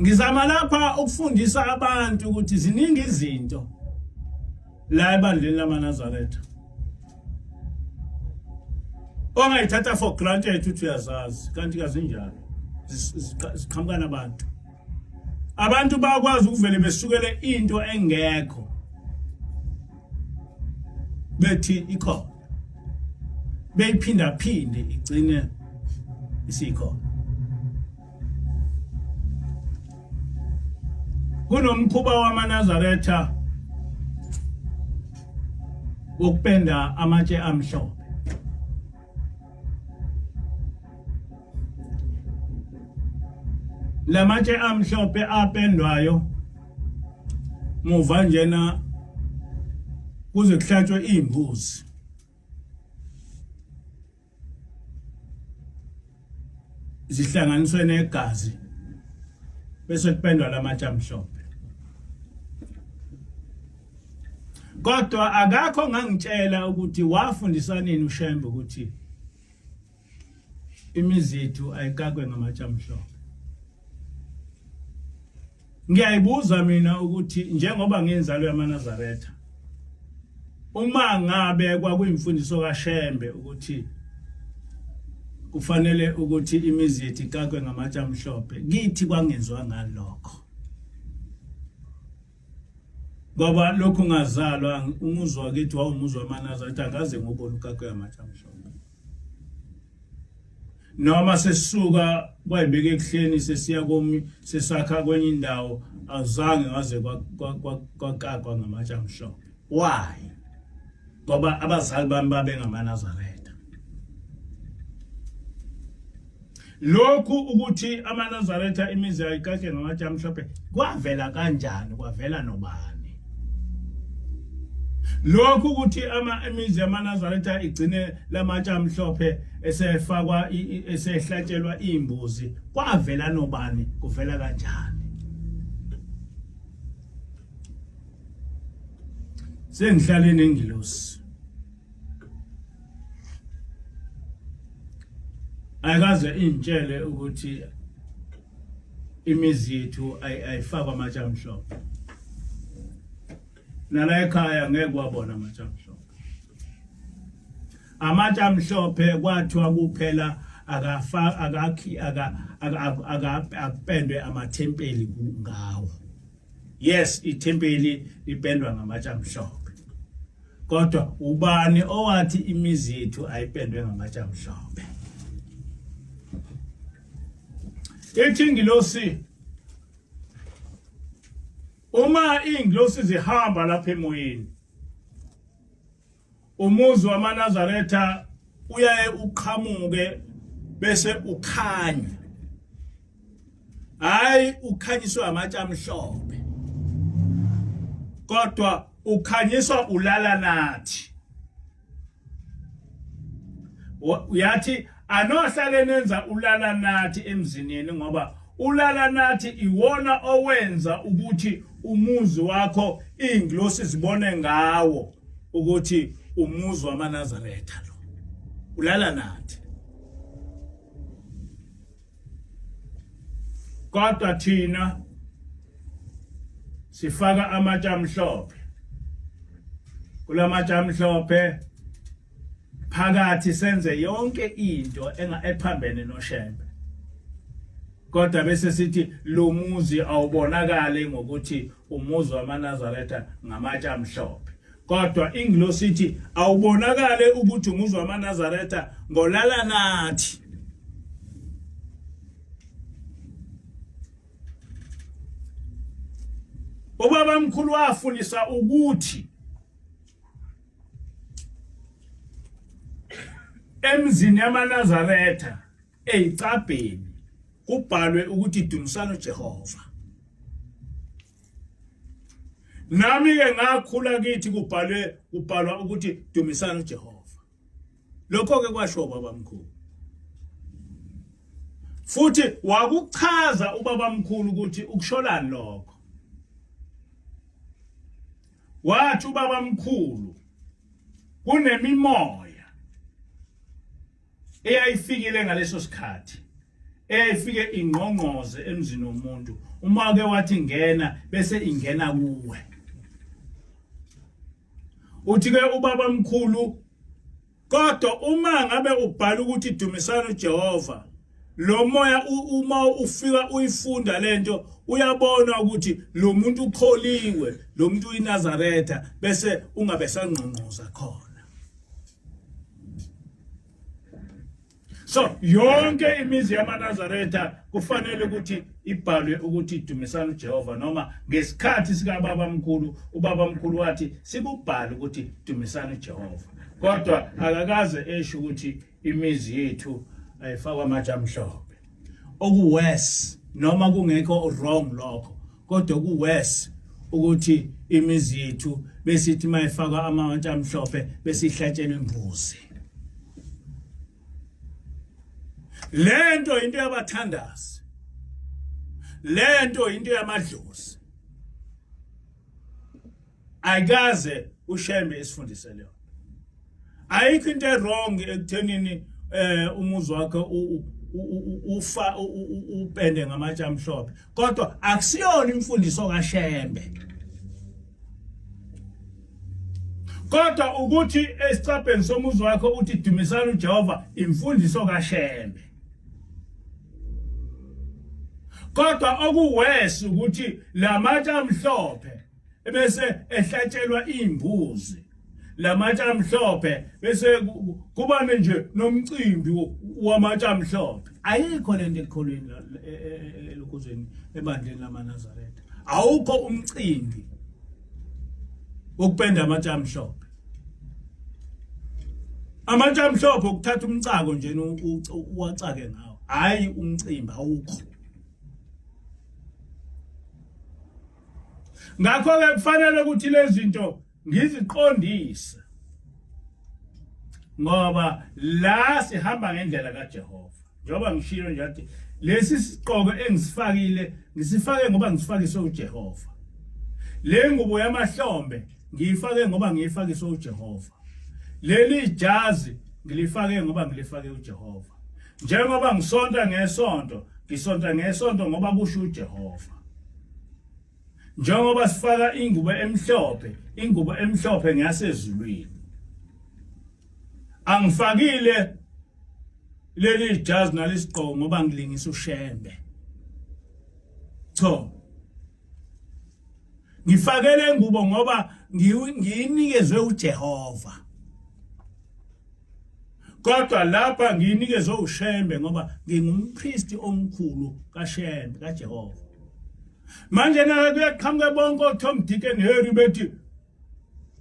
Ngizama lapha ukufundisa abantu ukuthi ziningi izinto la ebandleni lamaNazaretha ongayithatha for granted ukuthi uyazazi, kanti kazinjalo ziqhamuka nabantu. Abantu bakwazi ukuvele besukele into engekho bethi ikhona, beyiphinda igcine isikho kunomkhuba wamaNazaretha ukupenda amatshe amhlophe. Lamatshe amhlophe apendwayo muva njena kuze kuhlatshwe imbuzi. Zihlanganiswe negazi bese kupendwa lamatshe amhlophe. Kodwa akakho ngangitshela ukuthi wafundisa nini uShembe ukuthi imizi yethu ayikakwe ngamatshe amhlophe. Ngiyayibuza mina ukuthi njengoba ngiyinzalo yamaNazaretha uma ngabe kwakuyimfundiso kaShembe ukuthi kufanele ukuthi imizi yethu ikakwe ngamatshe amhlophe, kithi kwangenzwa ngalokho. Ngoba lokhu ngazalwa umuzi wakithi wawumuzi wamaNazaretha akaze ngubona ukakwe ngamatshe amhlophe. Noma sesisuka kwayibeke ekuhleni sesiya komi sesakha kwenye indawo azange ngaze kwakakwa ngamatshe amhlophe. Why? Ngoba abazali bami babe ngamaNazaretha. Lokhu ukuthi amaNazaretha imizi ayikakhe ngamatshe amhlophe kwavela kanjani? Kwavela nobani? Lokhu ukuthi imizi yamaNazaretha igcine lamatshe amhlophe esefakwa esehlatshelwa imbuzi kwavela nobani? Kuvela kanjani? Sengihlaleni engilosi ayikaze intshele ukuthi imizi yethu ayifakwa amatshe amhlophe. Nala ekhaya ngeke kwabona amatshe amhlophe. Amatshe amhlophe kwathiwa kuphela akapendwe amathempeli ngawo. Yes, ithempeli lipendwa ngamatshe amhlophe. Kodwa ubani owathi imizi yethu ayipendwe ngamatshe amhlophe? Ithi ngilosi uma ingilosi zihamba lapha emoyeni, umuzi wamaNazaretha uyaye uqhamuke bese ukhanya. Hayi ukhanyiswa amatshe amhlophe, kodwa ukhanyiswa ulala nathi. Uyathi anohlale nenza ulala nathi emzinini ngoba ulala nathi iwona owenza ukuthi umuzi wakho ingilosi zibone ngawo ukuthi umuzi wamaNazaretha lo ulala nathi. Kodwa thina sifaka amatshe amhlophe. Kulamatshe amhlophe phakathi senze yonke into ephambene noShembe. Kodwa bese sithi lo muzi awubonakale ngokuthi umuzi wamaNazaretha ngamatshe amhlophe. Kodwa ingilosi sithi awubonakale ukuthi umuzi wamaNazaretha ngolala nathi. Ubaba mkhulu wafundisa ukuthi emzini yamaNazaretha eyicabheni kubhalwe ukuthi dumisana uJehova. Nami ke ngakhula kithi kubhalwa ukuthi dumisana uJehova. Lokho ke kwasho ubaba mkhulu. Futhi wakuchaza ubaba mkhulu ukuthi ukusholani lokho. Wathi ubaba mkhulu kunemimoya eyayifikile ngaleso sikhathi, eyayifike ingqongqoze emzini womuntu. Uma ke wathi ngena bese ingena kuwe. Uthi ke ubaba mkhulu, kodwa uma ngabe ubhala ukuthi dumisana uJehova, lo moya uma ufika uyifunda lento uyabona ukuthi lo muntu ukholiwe, lo muntu uyiNazaretha, bese ungabe sangqongqoza khona. So yonke imizi yamaNazaretha kufanele ukuthi ibhalwe ukuthi idumisana uJehova noma ngesikhathi sika ubaba mkhulu wathi sikubhale ukuthi dumisana uJehova. Kodwa akakaze esho ukuthi imizi yethu ayifakwa amatshe amhlophe. Okuwes noma kungekho wrong lokho. Kodwa kuwes ukuthi imizi yethu besithi mayifakwa amatshe amhlophe besihlatshelwe imbuzi. Lento into yabathandazi. Lento into yamadlozi. Ayikaze ushembe isifundise leyo. Ayikho into wrong ekuthenini umuzi wakhe upende ngamatshe amhlophe. Kodwa akusiyona imfundiso kaShembe. Kodwa ukuthi esicabheni somuzi wakhe uthi dumisana uJehova imfundiso kaShembe. Kodwa okuwesi ukuthi lamatshe amhlophe bese ehlatshelwa imbuzi. Lamatshe amhlophe bese kuba nje nomcimbi wamatshe amhlophe. Ayikho lento ekholweni lokuzweni ebandleni lamaNazaretha. Awukho umcimbi wokupenda amatshe amhlophe. Amatshe amhlophe ukuthatha umcako nje uwacake ngawo. Hayi umcimbi awukho. Ngakho ke kufanele ukuthi lezi zinto ngiziqondise. Ngoba la sihamba ngendlela kaJehova. Njengoba ngishilo nje athi lesi siqoko engisifakile ngisifake ngoba ngisifakiswe uJehova. Le ngubo yamahlombe ngiyifake ngoba ngiyifakiswe uJehova. Leli jazi ngilifake ngoba ngilifake uJehova. Njengoba ngisonta ngesonto, ngisonta ngesonto ngoba kusho uJehova. Njengoba sifaka ingubo emhlophe ngiyasezulwini. Angifakile leli jazi nalesiqoko ngoba ngilingisa uShembe. Cho. Ngifakele ingubo ngoba ngiyinikezwe uJehova. Kodwa lapha ngiyinikezwe uShembe ngoba ngingumpristi omkhulu kaShembe kaJehova. Manje na kuyaqhamuka bonke oTom Dick and Harry bethi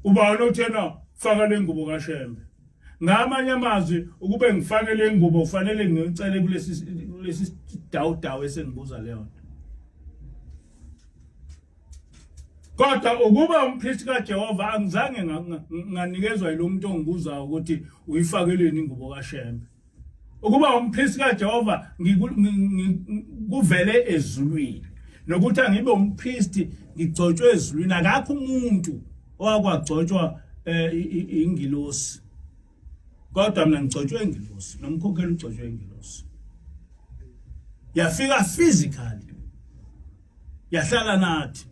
ubani othena faka le ngubo kaShembe. Ngamanye amazwi ukube ngifake le ngubo ufanele ngicele kulesi dawu esengibuza leyo. Kodwa ukuba umpristi kaJehova angizange nganikezwa yilo muntu ongibuza ukuthi uyifakeleni ingubo kaShembe. Ukuba umpristi kaJehova kuvele ezulwini. Nokuthi angibe umpristi ngigcotshwe ezulwini akakho umuntu owakwagcotshwa ingilosi. Kodwa mina ngigcotshwe ingilosi nomkhokheli ugcotshwe ingilosi. Yafika physically. Yahlala nathi.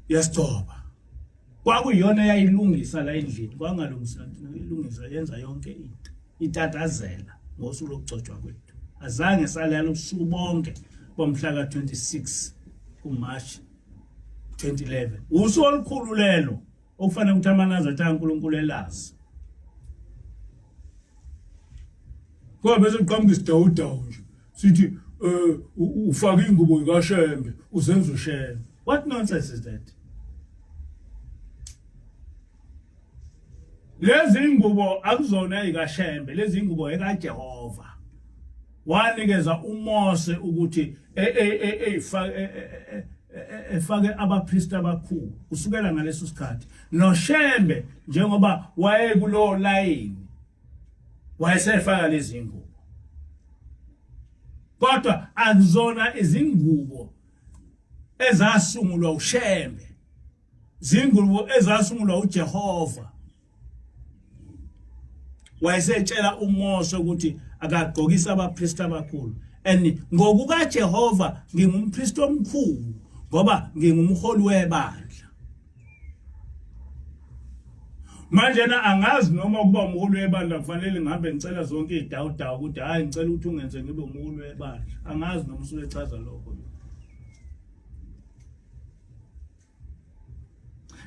Yasithoba. Kwakuyona yayilungisa la endlini. Kwangalungisa ilungisa yenza yonke into. Itatazela ngosuku lokugcotshwa kwethu. Azange salala usuku bonke bomhla ka26 kuMarch 2011. Usuku olukhulu lelo okufanele ukuthi amanazatha kaNkulunkulu elazi. Ngoba bese uqhamuka isidawu nje. Sithi ufaka ingubo kaShembe uzenza uShembe. What nonsense is that? Lezi ingubo akuzona ikaShembe, lezi ingubo ekaJehova. Wanikeza uMose ukuthi efake abapristi abakhulu kusukela ngaleso sikhathi. NoShembe njengoba wayekulo line wayesefaka lezi ngubo. Kodwa akuzona izingubo ezasungulwa uShembe. Zingubo ezasungulwa uJehova. Wayesetshela uMose ukuthi akagqokisa abapristi abakhulu. And ngokuka Jehova ngingumpristi omkhulu ngoba ngingumholi webandla. Manje na angazi noma kuba umholi webandla kufanele ngihambe ngicela zonke idawu ukuthi hayi ngicela ukuthi ungenze ngibe umholi webandla. Angazi noma usuke echaza lokho.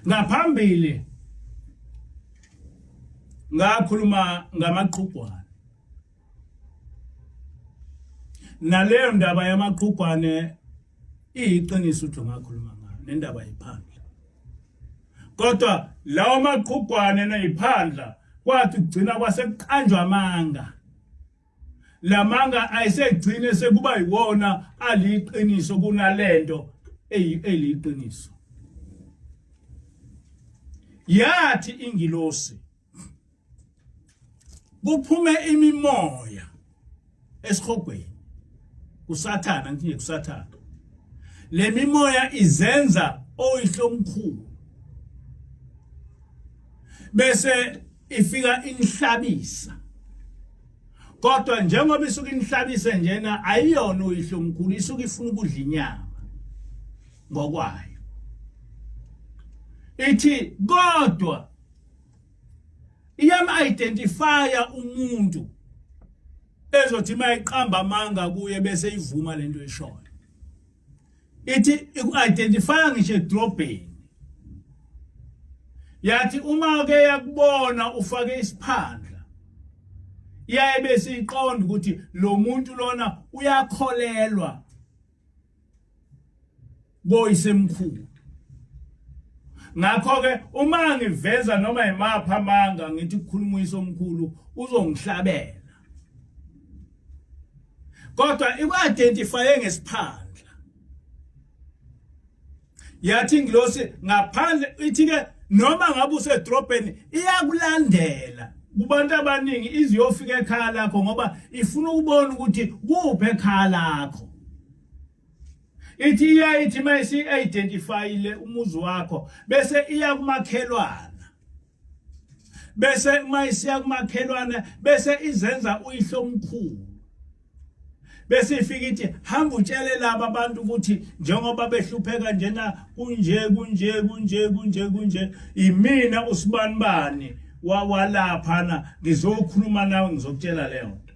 Ngaphambili ngakhuluma ngamaqhubwana. naleyo ndaba yamaqhugwane iyiqiniso uthi ngakhuluma ngayo nendaba iphandla kodwa lawo maqhugwane nayiphandla kwathi kugcina kwasekuqanjwa amanga lamanga ayisegcine sekuba yiwona aliqiniso kunalento eliqiniso yathi ingilosi kuphume imimoya esihogweni kusathana nje kusathana le mimoya izenza oyihlomkhulu bese ifika inhlabisa kodwa njengoba isuka inhlabise njena ayiyona oyihlomkhulu isuka ifuna ukudla inyama ngokwayo ithi kodwa iyam-identifya umuntu ezothi mayiqamba amanga kuye bese ivuma lento eshoyo ithi iku-identifya ngisho edrobheni yathi uma ke yakubona ufake isiphandla iyaye bese iqonda ukuthi lo muntu lona uyakholelwa boyisemkhulu ngakho ke uma ngiveza noma imapha amanga ngithi ukukhuluma uyisomkhulu uzongihlabela kodwa iku-identifye ngesiphandla yathi ingilosi ngaphandle ithi ke noma ngabe usedrobheni iyakulandela kubantu abaningi iziyofika ekhaya lakho ngoba ifuna ukubona ukuthi kuphi ekhaya lakho ithi iyayithi mayisi-identifyile umuzi wakho bese iya kumakhelwana bese mayisiya kumakhelwana bese izenza uyihlomkhulu bese ifika ithi hamba utshele laba abantu ukuthi njengoba behlupheka njena kunje imina usibanibani walaphana ngizokhuluma nawe ngizokutshela leyo nto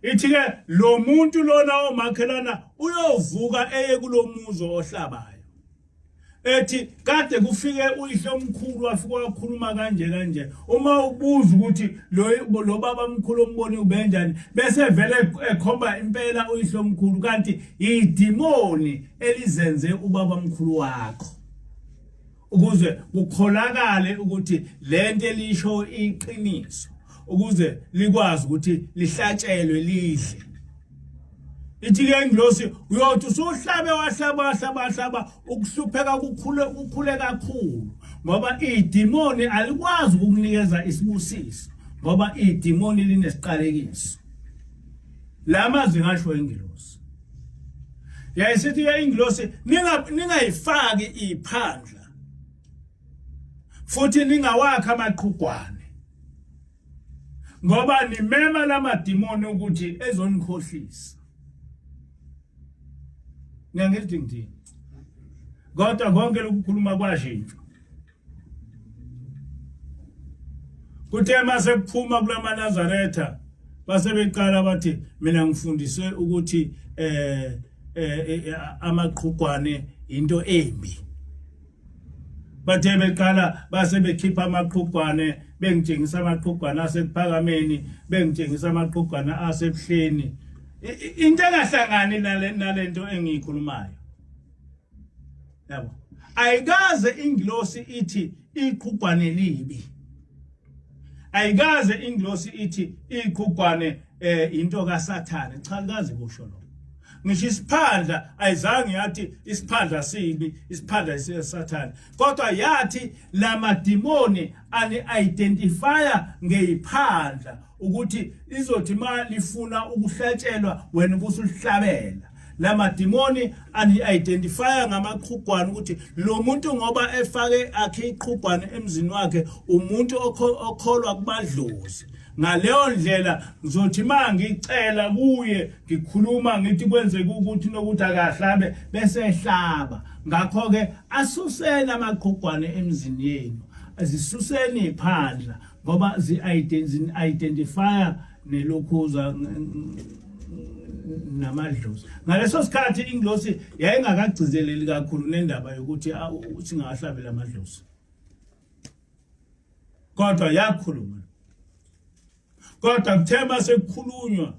ithi ke lo muntu lona omakhelana uyovuka eye kulomuzo ohlabayo ethi kade kufike uyihlomkhulu wafika wakhuluma kanje uma ubuza ukuthi lo baba mkhulu omboni ubenjani bese vele ekhomba impela uyihlomkhulu kanti idimoni elizenze ubaba mkhulu wakho ukuze kukholakale ukuthi lento elisho iqiniso ukuze likwazi ukuthi lihlatshelwe lidle ithi ke ingilosi uyothi usuhlabe wahlaba ukuhlupheka kukhule kakhulu ngoba idimoni alikwazi ukukunikeza isibusiso ngoba idimoni linesiqalekiso lamazwi ngasho ingilosi yayisithi ke ingilosi ningayifaki iphandla futhi ningawakha amaqhugwane ngoba nimema lamadimoni ukuthi ezonikhohlisa ngiyangithi ngithini kodwa konke lokukhuluma kwashintsha kuthe mase kuphuma kulama Nazaretha base beqala bathi mina ngifundiswe ukuthi amaqhugwane into embi bathe beqala base bekhipha amaqhugwane bengitshengisa amaqhugwane asephakameni bengitshengisa amaqhugwane asebuhleni into engahlangani nalento engiyikhulumayo yabo ayikaze ingilosi ithi iqhugwane libi ayikaze ingilosi ithi iqhugwane into kaSathane cha kazi kusho lo ngisho isiphandla ayizange yathi isiphandla sibi isiphandla siyaSathane kodwa yathi lamadimoni ani-identifya ngeyiphandla ukuthi izothi ma lifuna ukuhlatshelwa wena ubusuhlabela lamadimoni ani-identifya ngamaqhugwane ukuthi lo muntu ngoba efake akhe iqhugwane emzini wakhe umuntu okholwa kubadlozi ngaleyo ndlela ngizothi mangicela kuye ngikhuluma ngithi kwenzeke ukuthi nokuthi akahlabe bese ehlaba ngakho ke asuseni amaqhugwane emzini yenu azisuseni iphandla ngoba zi-identifya nelokhuza namadlozi ngaleso sikhathi ingilosi yayingakagcizeleli kakhulu nendaba yokuthi singahlabela amadlozi kodwa yakhuluma kodwa kuthema sekukhulunywa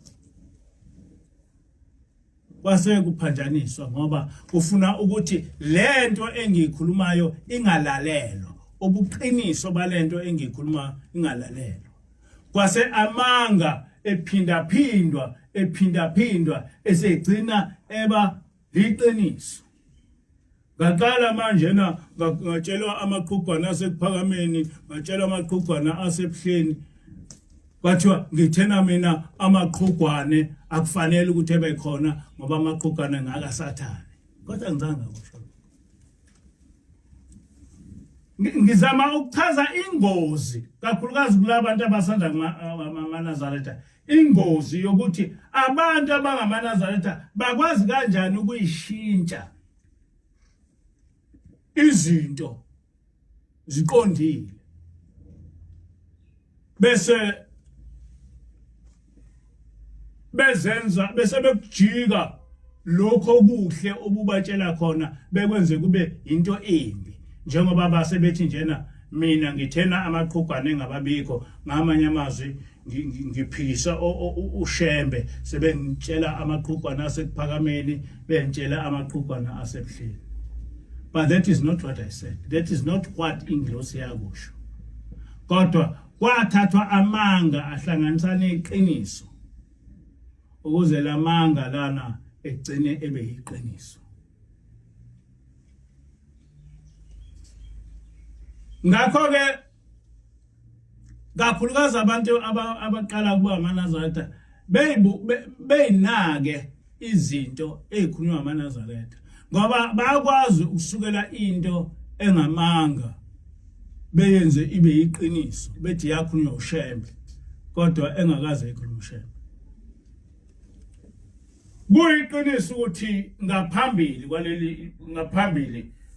kwase kuphanjaniswa ngoba ufuna ukuthi lento engiyikhulumayo ingalalelwa, ubuqiniso balento engiyikhuluma ingalalelwa. Kwase amanga ephindaphindwa esegcina eba liqiniso. Ngaqala manje ngatshelwa amaqhugwana asekuphakameni, ngatshelwa amaqhugwana asebuhleni. Kwathiwa ngithena mina amaqhugwane akufanele ukuthi ebe khona ngoba amaqhugwane ngaka sathane. Kodwa ngizange kusho. Ngizama ukuchaza ingozi kakhulukazi kulabantu abasanda amaNazaretha, ingozi yokuthi abantu abangamaNazaretha bakwazi kanjani ukuyishintsha izinto ziqondile bese bekujika lokho okuhle obubatshela khona bekwenze kube into embi, njengoba basebethi njena mina ngithena amaqhugwane engababikho, ngamanye amazwi ngiphikisa ushembe sebengitshela amaqhugwana asekuphakameni bengitshela amaqhugwana asebuhleni. But that is not what I said. That is not what Inglosi yakusho. Kodwa kwathathwa amanga ahlanganisa neqiniso ukuze lamanga lana egcine ebe yiqiniso. Ngakho ke kakhulukazi abantu abaqala kuba amaNazaretha beyinake izinto ezikhulunywa amaNazaretha ngoba bayakwazi ukusukela into engamanga beyenze ibe yiqiniso, bethi yakhulunywa ushembe kodwa engakaze ikhulunywe ushembe. Kuyiqiniso ukuthi ngaphambili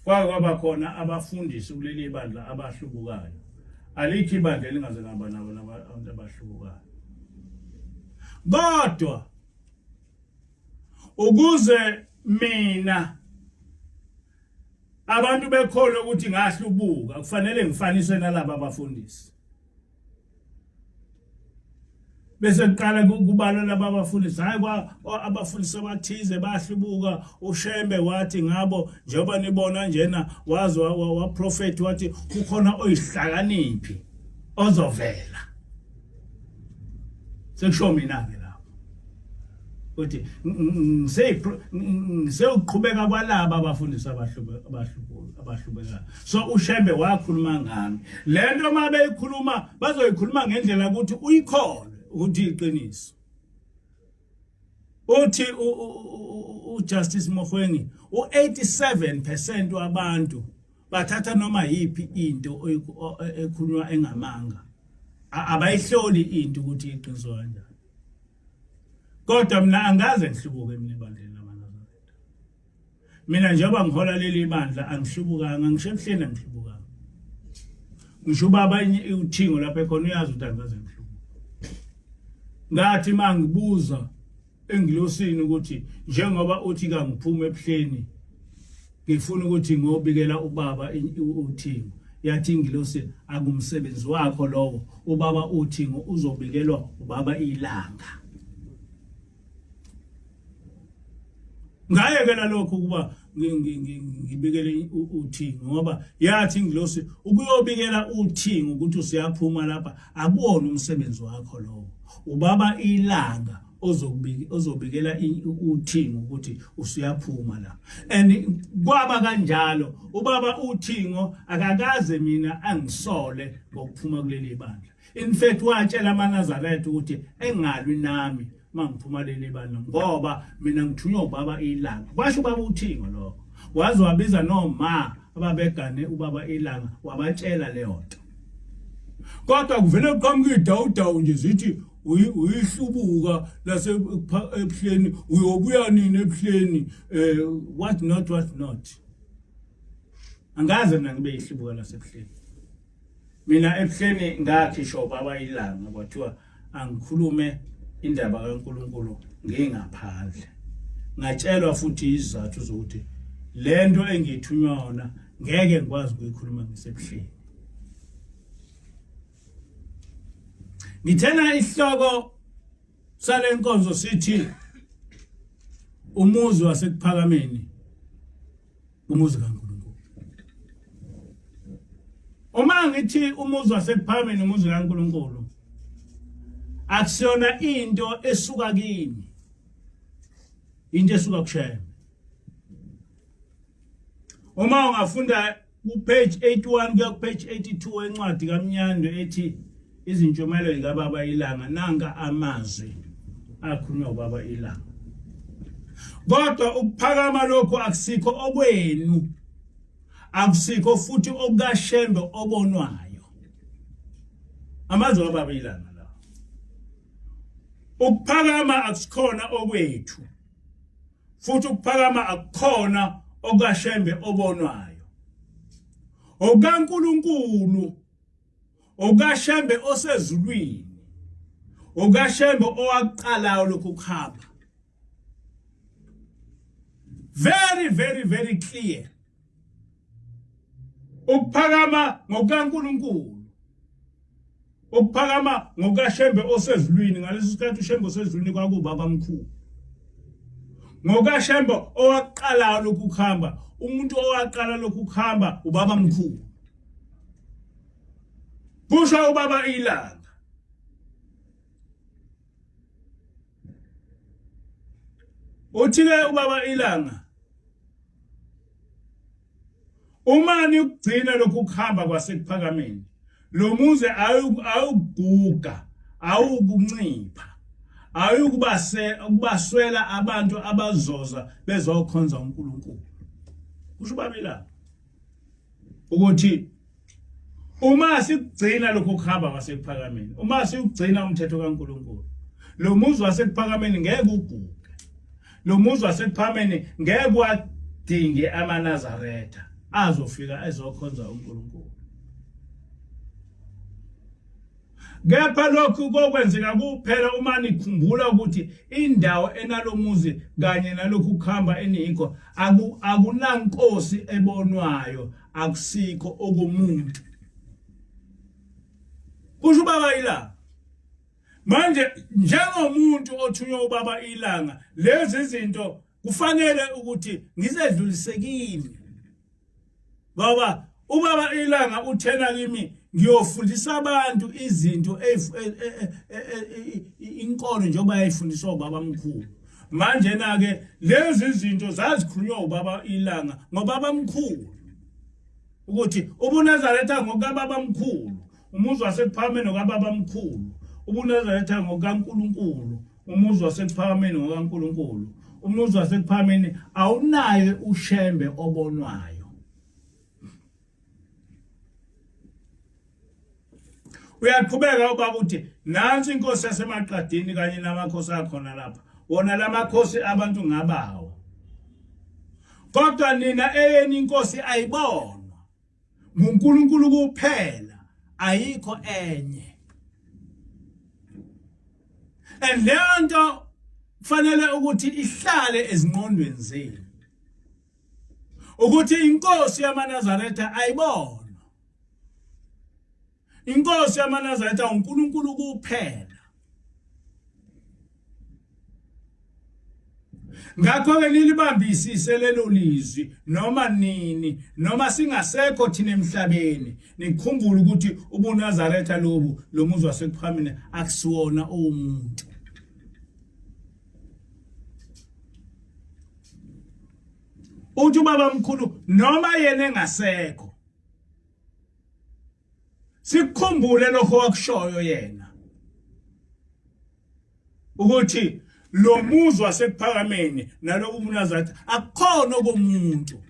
kwaba khona abafundisi kuleli bandla abahlubukayo. Alikho ibandla elingaze ngaba nabo abantu abahlubukayo. Kodwa ukuze mina abantu bekholwe ukuthi ngahlubuka kufanele ngifaniswe nalabo abafundisi. Bese kuqala kubalwa laba abafundisi, hayi abafundisi abathize bahlubuka, ushembe wathi ngabo njengoba nibona njena wazi wa prophet wathi kukhona oyihlakaniphi ozovela. Sekusho mina ke lapho ukuthi ngiseuqhubeka kwalaba abafundisi abahlubekayo. So ushembe wakhuluma ngami lento mabe ikhuluma bazoyikhuluma ngendlela ukuthi uyikholwe ukuthi iqiniso. Uthi uJustice Mogoeng u87% wabantu bathatha noma yipi into ekhulunywa engamanga abayihloli into ukuthi iqiniso kanjani. Kodwa mina angaze ngihlubuke mina ebandleni lamaNazaretha. Mina njengoba ngihola leli bandla angihlubukanga, ngishebuhleni angihlubukanga. Ngisho baba uthingo lapha ekhona uyazi ukuthi angaze ngihlubuke. Ngathi mangibuza engilosini ukuthi njengoba uthi kangiphuma ebuhleni ngifuna ukuthi ngobikela ubaba uthingo, yathi ingilosi akumsebenzi wakho lowo, ubaba uthingo uzobikelwa ubaba ilanga. Ngayekela lokho kuba ngibikele uthingo ngoba yathi ingilosi ukuyobikela uthingo ukuthi usiyaphuma lapha akuwona umsebenzi wakho lowo, ubaba ilanga ozobikela uthingo ukuthi usiyaphuma la. And kwaba kanjalo ubaba uthingo akakaze mina angisole ngokuphuma kuleli bandla. In fact watshela amaNazaretha ukuthi engalwi nami mangiphuma leli bandla ngoba mina ngithunywa ubaba ilanga. Kwasho ubaba uthingo lokho wazi wabiza noma ababegane ubaba ilanga wabatshela leyo nto. Kodwa kuvele kuqhamuka idawudawu nje zithi uyihlubuka lase ebuhleni uyobuya nini ebuhleni what not. Angaze mina ngibe yihlubuka lase ebuhleni. Mina ebuhleni ngakhisho ubaba ilanga kwathiwa angikhulume indaba kaNkulunkulu ngingaphandle. Ngatshelwa futhi izizathu zokuthi lento engithunywa yona ngeke ngikwazi ukuyikhuluma ngisebuhleni. Ngithena isihloko salenkonzo sithi umuzi wasekuphakameni umuzi kaNkulunkulu. Uma ngithi umuzi wasekuphakameni umuzi kaNkulunkulu akusiyona into esuka kimi, into esuka kushema. Uma ungafunda ku-page 81 kuya ku-page 82 encwadi kaMnyando ethi izintshumayelo zikaBaba Ilanga, nanka amazwi akhulunywa uBaba Ilanga. Kodwa ukuphakama lokho akusikho okwenu, akusikho futhi okukaShembe obonwayo. Amazwi kaBaba Ilanga la. Ukuphakama akusikhona okwethu, futhi ukuphakama akukhona okaShembe obonwayo. OkaNkulunkulu, okaShembe osezulwini, okaShembe owaqalayo lokhu kuhamba. Very, very, very clear. Ukuphakama ngokaNkulunkulu, ukuphakama ngokaShembe osezulwini. Ngaleso sikhathi uShembe osezulwini kwakubaba mkhulu. NgokaShembe owaqalayo lokhu kuhamba, umuntu owaqala lokhu kuhamba ubaba mkhulu. Kusho uBaba Ilanga. Uthile uBaba Ilanga, umani ukugcina lokhu kuhamba kwasekuphakameni, lo muze awuguga, awukuncipha, ukubaswela abantu abazoza bezokhonza uNkulunkulu. Kusho uBaba Ilanga ukuthi uma sikugcina lokhu kuhamba kwasekuphakameni, uma sikugcina umthetho kaNkulunkulu, lo muzi wasekuphakameni ngeke uguge. Lo muzi wasekuphakameni ngeke wadinge amaNazaretha azofika ezokhonza uNkulunkulu. Kepha lokhu kokwenzeka kuphela uma nikhumbula ukuthi indawo enalomuzi kanye nalokhu kuhamba eniko akunankosi ebonwayo, akusikho okumuntu. Kusho uBaba Ilanga. Manje njengomuntu othunywa uBaba Ilanga, lezi zinto kufanele ukuthi ngizedlulisekile. Ngoba uBaba Ilanga uthena kimi ngiyofundisa abantu izinto inkolo njengoba yayifundiswa uBaba mkhulu. Manje na ke lezi zinto zazikhulunywa uBaba Ilanga ngoBaba mkhulu, ukuthi ubuNazaretha ngokaBaba mkhulu, umuzi wasekuphakameni ngokaBaba mkhulu, ubuNazaretha ngokaNkulunkulu, umuzi wasekuphakameni ngokaNkulunkulu. Umuzi wasekuphakameni awunaye uShembe obonwayo. Uyaqhubeka ubaba uthi nansi inkosi yaseMaqadini kanye namakhosi akhona lapha, wona lamakhosi abantu ngabawo. Kodwa nina eyeni inkosi ayibonwa, nguNkulunkulu kuphela, ayikho enye. Lento kufanele ukuthi ihlale ezingqondweni zenu, ukuthi inkosi yamaNazaretha ayibonwa. Inkosi yamaNazaretha uNkulunkulu kuphela. Ngakho-ke nilibambisise lelo lizwi noma nini, noma singasekho thina emhlabeni, nikhumbule ukuthi ubuNazaretha lobu, lo muzi wasekuphakameni akusiwona owomuntu. Uthi uBaba mkhulu noma yena engasekho, sikhumbule lokho wakushoyo yena, ukuthi lo muzi wasekuphakameni nalobu buNazaretha akukhona komuntu.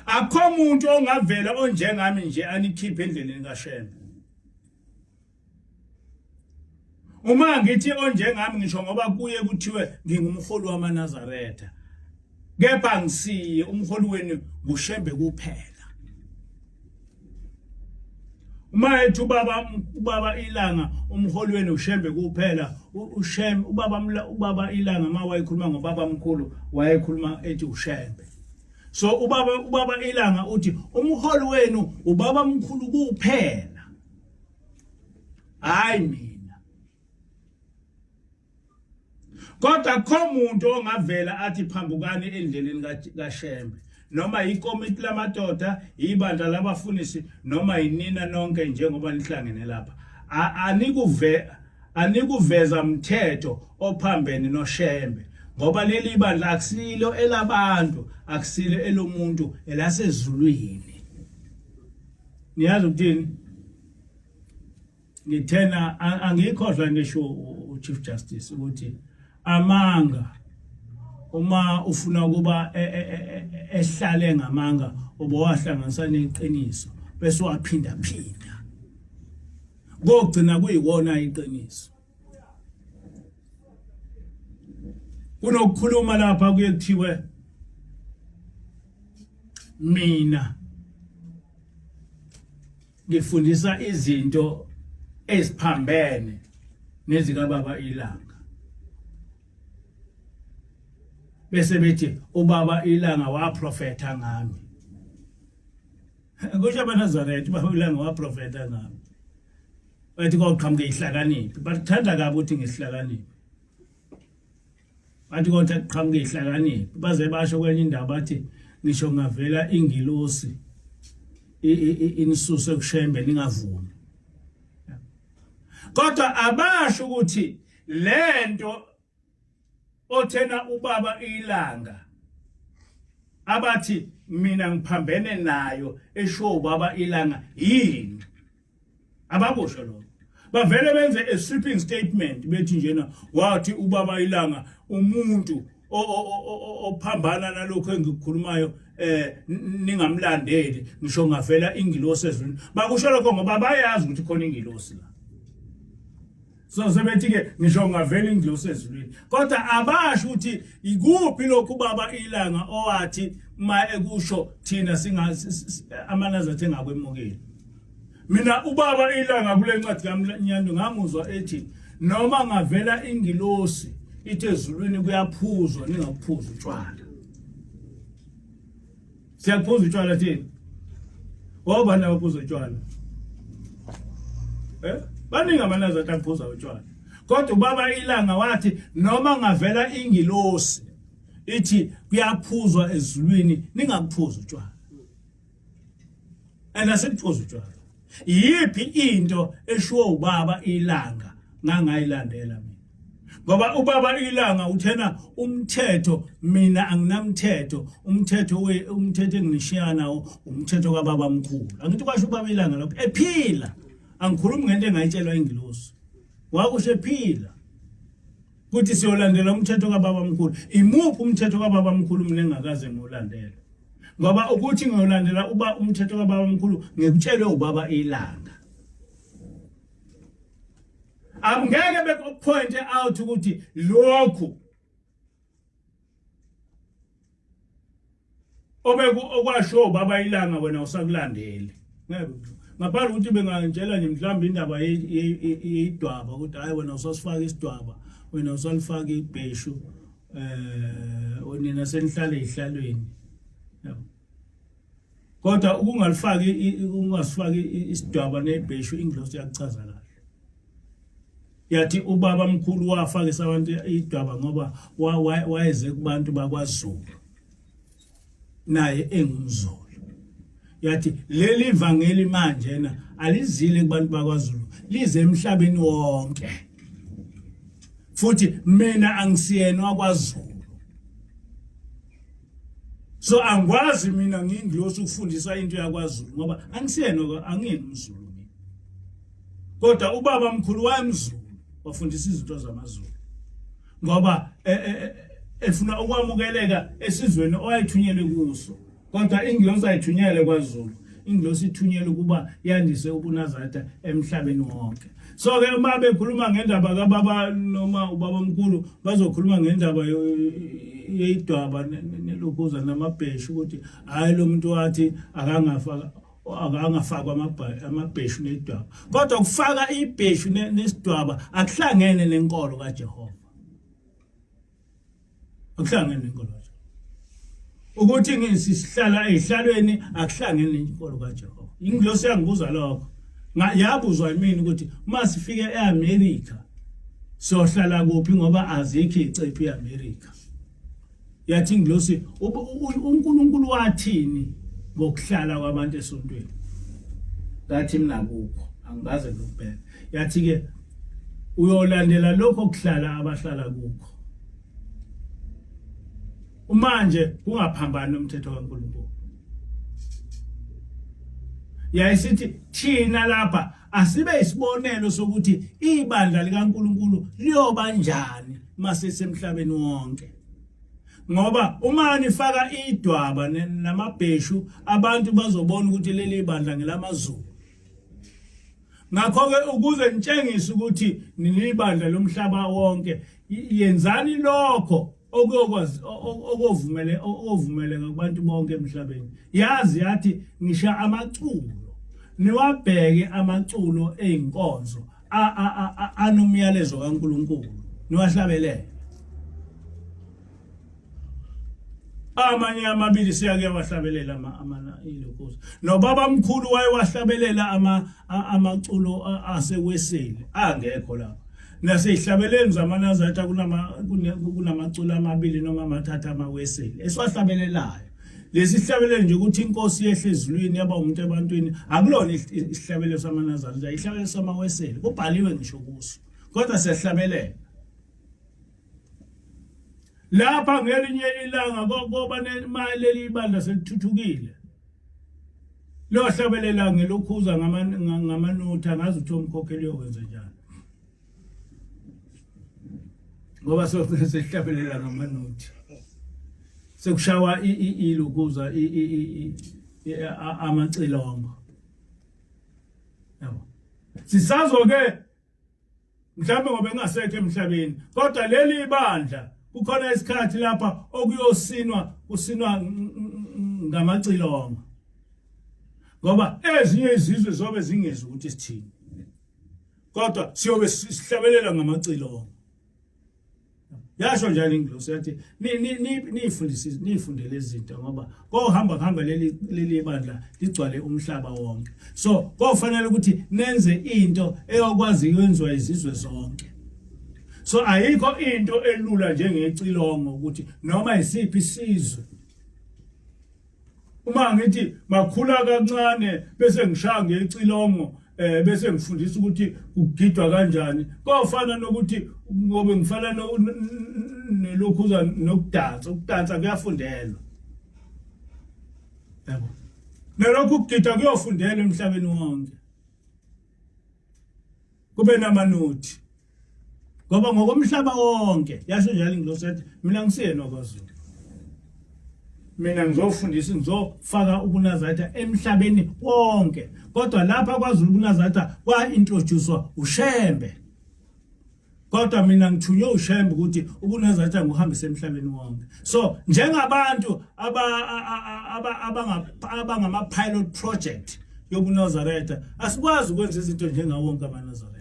Akho umuntu ongavela onjengami nje anikhiphe endleleni kaShembe. Uma ngithi onjengami ngisho ngoba kuye kuthiwe ngingumholi wamaNazaretha, kepha ngisiye umholi wenu nguShembe kuphela. Uma ethi uBaba Ilanga umholi wenu uShembe kuphela, uShembe uBaba Ilanga ma wayekhuluma ngoBaba mkhulu wayekhuluma ethi uShembe. So uBaba Ilanga uthi umholi wenu uBaba mkhulu kuphela, hayi mina. kodwa kho umuntu ongavela athi phambukani endleleni kaShembe noma ikomiti lamadoda ibandla labafundisi noma inina nonke njengoba nihlangene lapha anikuveza umthetho ophambene noShembe ngoba leli bandla akusilo elabantu akusilo elomuntu elasezulwini. Niyazi ukuthini? Ngithena angikhohlwa ngisho uChief Justice ukuthi amanga uma ufuna ukuba ehlale ngamanga ubowahlanganisa neqiniso bese waphinda kugcina kuyiwona iqiniso. Kunokukhuluma lapha kuyethiwe mina ngifundisa izinto eziphambene nezika baba ilanga bese bethi ubaba ilanga waprofeta ngami. Kusho abaNazaretha baba ilanga waprofeta ngami. Bathi kwaqhamuka ihlakaniphi bathanda kabi ukuthi ngisihlakaniphi. Bathi kodwa qhamuka ihlakaniphi baze basho kwenye indawo bathi ngisho ngavela ingilosi inisuse kuShembe ningavumi. Kodwa abasho ukuthi lento othena ubaba ilanga abathi mina ngiphambene nayo esho ubaba ilanga yini abakusho lokho bavele benze a sweeping statement bethi njena wathi ubaba ilanga umuntu ophambana nalokho engikukhulumayo ningamlandeli ngisho ngavela ingilosi ezweni bakusho lokho ngoba bayazi ukuthi khona ingilosi la. So sebethi ke ngisho ngavela ingilosi ezweni kodwa abasho ukuthi ikuphi lokhu baba ilanga owathi ma ekusho thina amanazathe engakwemukeli. Mina ubaba ilanga kule ncwadi kaMnyando ngamuzwa ethi noma ngavela ingilosi ithi ezulwini kuyaphuzwa ningaphuza utshwala. Siyaphuza utshwala thina. Wobani abaphuza utshwala? Baningi amanazathe aphuza utshwala. Kodwa ubaba ilanga wathi noma ngavela ingilosi ithi kuyaphuzwa ezulwini ningaphuza utshwala. Asikuphuza utshwala. Yiphi into eshuwa ubaba ilanga ngangayilandela mina ngoba ubaba ilanga uthena umthetho mina anginamthetho umthetho enginishiya nawo umthetho kaBaba mkhulu. Angithi kwasho ubaba ilanga lapho ephila angikhulumi ngento engayitshelwa ingilosi wakusho ephila kuthi siyolandela umthetho kaBaba mkhulu. Imuphi umthetho kaBaba mkhulu mina engakaze ngolandela ngoba ukuthi ngiyolandela umthetho kaBaba mkhulu ngikutshelwe ubaba ilanga. Angeke bekupoint out ukuthi lokhu okwasho ubaba ilanga wena usakulandele. Ngaphandle ukuthi bengangitshela nje mhlawumbe indaba yedwaba ukuthi hayi wena usasifaka isidwaba wena usalifaka ibheshu onina senihlale ihlalweni. Kodwa ungasifaki isidwaba nebheshu ingilosi yakuchaza kahle. Yathi ubaba mkhulu wafaka abantu idwaba ngoba wayeze kubantu bakwaZulu naye engumZulu. Yathi leli ivangeli manje na alizile kubantu bakwaZulu lize emhlabeni wonke. Futhi mina angisiyena wakwaZulu. So angwazi mina nginglosi ukufundisa into yakwaZulu ngoba angisiyena angingumZulu mina. Kodwa ubaba mkhulu wayemZulu wafundisa izinto zamaZulu. Ngoba efuna ukwamukeleka esizweni oyayithunyelwe kuso. Kodwa inglosi ayithunyele kwaZulu. Inglosi ithunyelwe kuba yandise ubuNazaretha emhlabeni wonke. So ke uma bekhuluma ngendaba kaBaba noma ubaba mkhulu bazokhuluma ngendaba yedwaba nelokhuza namabheshu ukuthi hayi lo muntu wathi akangafakwa amabheshu nedwaba. Kodwa kufaka ibheshu nesidwaba akuhlangene nenkolo kaJehova. Akuhlangene nenkolo kaJehova. Ukuthi ngisihlala ehlalweni akuhlangene nenkolo kaJehova. Inglosi yangibuza lokho. Yabuzwa yimini ukuthi uma sifike eAmerica sohlala kuphi ngoba azikho icephe eAmerica. Yathi Nglosi uNkulunkulu wathini ngokuhlala kwabantu esontweni. Ngathi mina kukho angaze ngikubheke. Yathi ke uyolandela lokho okuhlala abahlala kukho. Manje kungaphambani umthetho kaNkulunkulu. Yayisithi thina lapha asibe isibonelo sokuthi ibandla likaNkulunkulu liyoba kanjani mase semhlabeni wonke. Ngoba uma nifaka idwaba namabheshu abantu bazobona ukuthi leli bandla ngelamaZulu. Ngakho ke ukuze nitshengise ukuthi nilibandla lomhlaba wonke yenzani lokho okuyokwazi okuvumeleka kubantu bonke emhlabeni. Yazi yathi ngisha amaculo niwabheke amaculo einkonzo anomyalezo kaNkulunkulu niwahlabelele. Amanye amabili siyake wahlabelela ilokuza nobaba mkhulu wayewahlabelela amaculo aseweseli angekho lapha naseyihlabeleni zamanazatha kunamaculo amabili noma amathathu amaweseli esiwahlabelelayo. Lesihlabelelo nje ukuthi inkosi yehle ezulwini yaba umuntu ebantwini akulona isihlabelelo samanazatha ihlabelelo samaweseli kubhaliwe ngisho kuso kodwa siyahlabelela. Lapha ngelinye ilanga ngoba leli ibandla selithuthukile lo hlabelela ngelokhuza ngamanotha ngazi ukuthi umkhokheli uyokwenza njani ngoba sesihlabelela ngamanothi sekushawa ilokuza amacilongo yabo sisazo-ke mhlawumbe ngoba engasekho emhlabeni kodwa leli ibandla kukhona isikhathi lapha kusinwa ngamacilongo ngoba ezinye izizwe zobe zingezi ukuthi sithini kodwa siyobe sihlabelela ngamacilongo. Yasho njalo iNglosi yathi nifundele izinto ngoba kohamba leli bandla ligcwale umhlaba wonke. So kofanele ukuthi nenze into eyokwazi ukwenziwa izizwe zonke. So ayikho into elula njengecilongo ukuthi noma isiphi isizwe uma ngithi makhula kancane bese ngishaya ngecilongo bese ngifundisa ukuthi kugidwa kanjani kofana nokuthi ngobe ngifana nelokhuza ukudansa kuyafundelwa yabo nelokhu ukugida kuyofundelwa emhlabeni wonke kube namanothi ngoba ngokomhlaba wonke yasho njalo iNglosi yathi mina ngisiyena kwaZulu mina ngizofundisa ngizofaka ubunazatha emhlabeni wonke kodwa lapha kwaZulu ubunazatha kwa-introducewa uShembe kodwa mina ngithunywe uShembe ukuthi ubunazatha nguhambise emhlabeni wonke. So njengabantu abangama-pilot project yobunazaretha asikwazi ukwenza izinto njengawonke amaNazaretha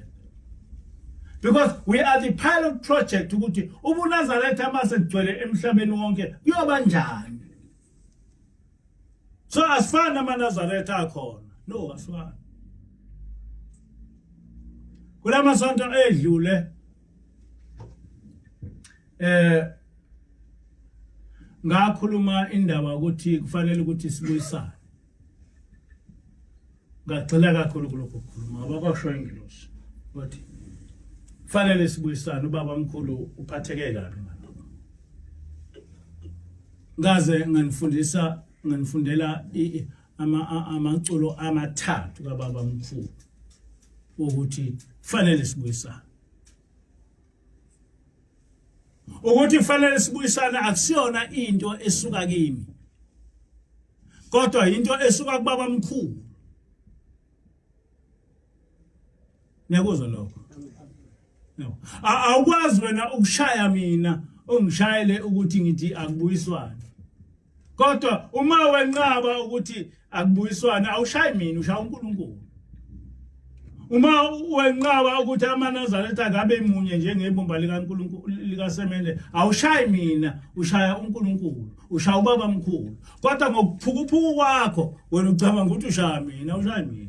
because we are the pilot project ukuthi ubunazaretha mase kugcwele emhlabeni wonke kuyoba njani. So asifana amaNazaretha akhona no asifana kulamasonto edlule ngakhuluma indaba ukuthi kufanele ukuthi sibuyisane ngagcila kakhulu kulokho kukhuluma ngoba kwasho iNglosi ukuthi kufanele sibuyisane ubaba mkhulu uphatheke kabi ngalokho ngaze nganifundela amaculo amathathu kababa mkhulu ukuthi kufanele sibuyisane ukuthi kufanele sibuyisane akusiyona into esuka kimi kodwa into esuka kubaba mkhulu. Ngiyakuzwa lokho no awukwazi wena ukushaya mina ungishayele ukuthi ngithi akubuyiswane kodwa uma wenqaba ukuthi akubuyiswane awushayi mina ushaya uNkulunkulu. Uma wenqaba ukuthi amaNazaretha akabe munye njengebumba likaNkulunkulu likaSemende awushayi mina ushaya uNkulunkulu ushaya ubaba mkhulu kodwa ngokuphukuphuku kwakho wena ucabanga ukuthi ushaya mina awushayi mina.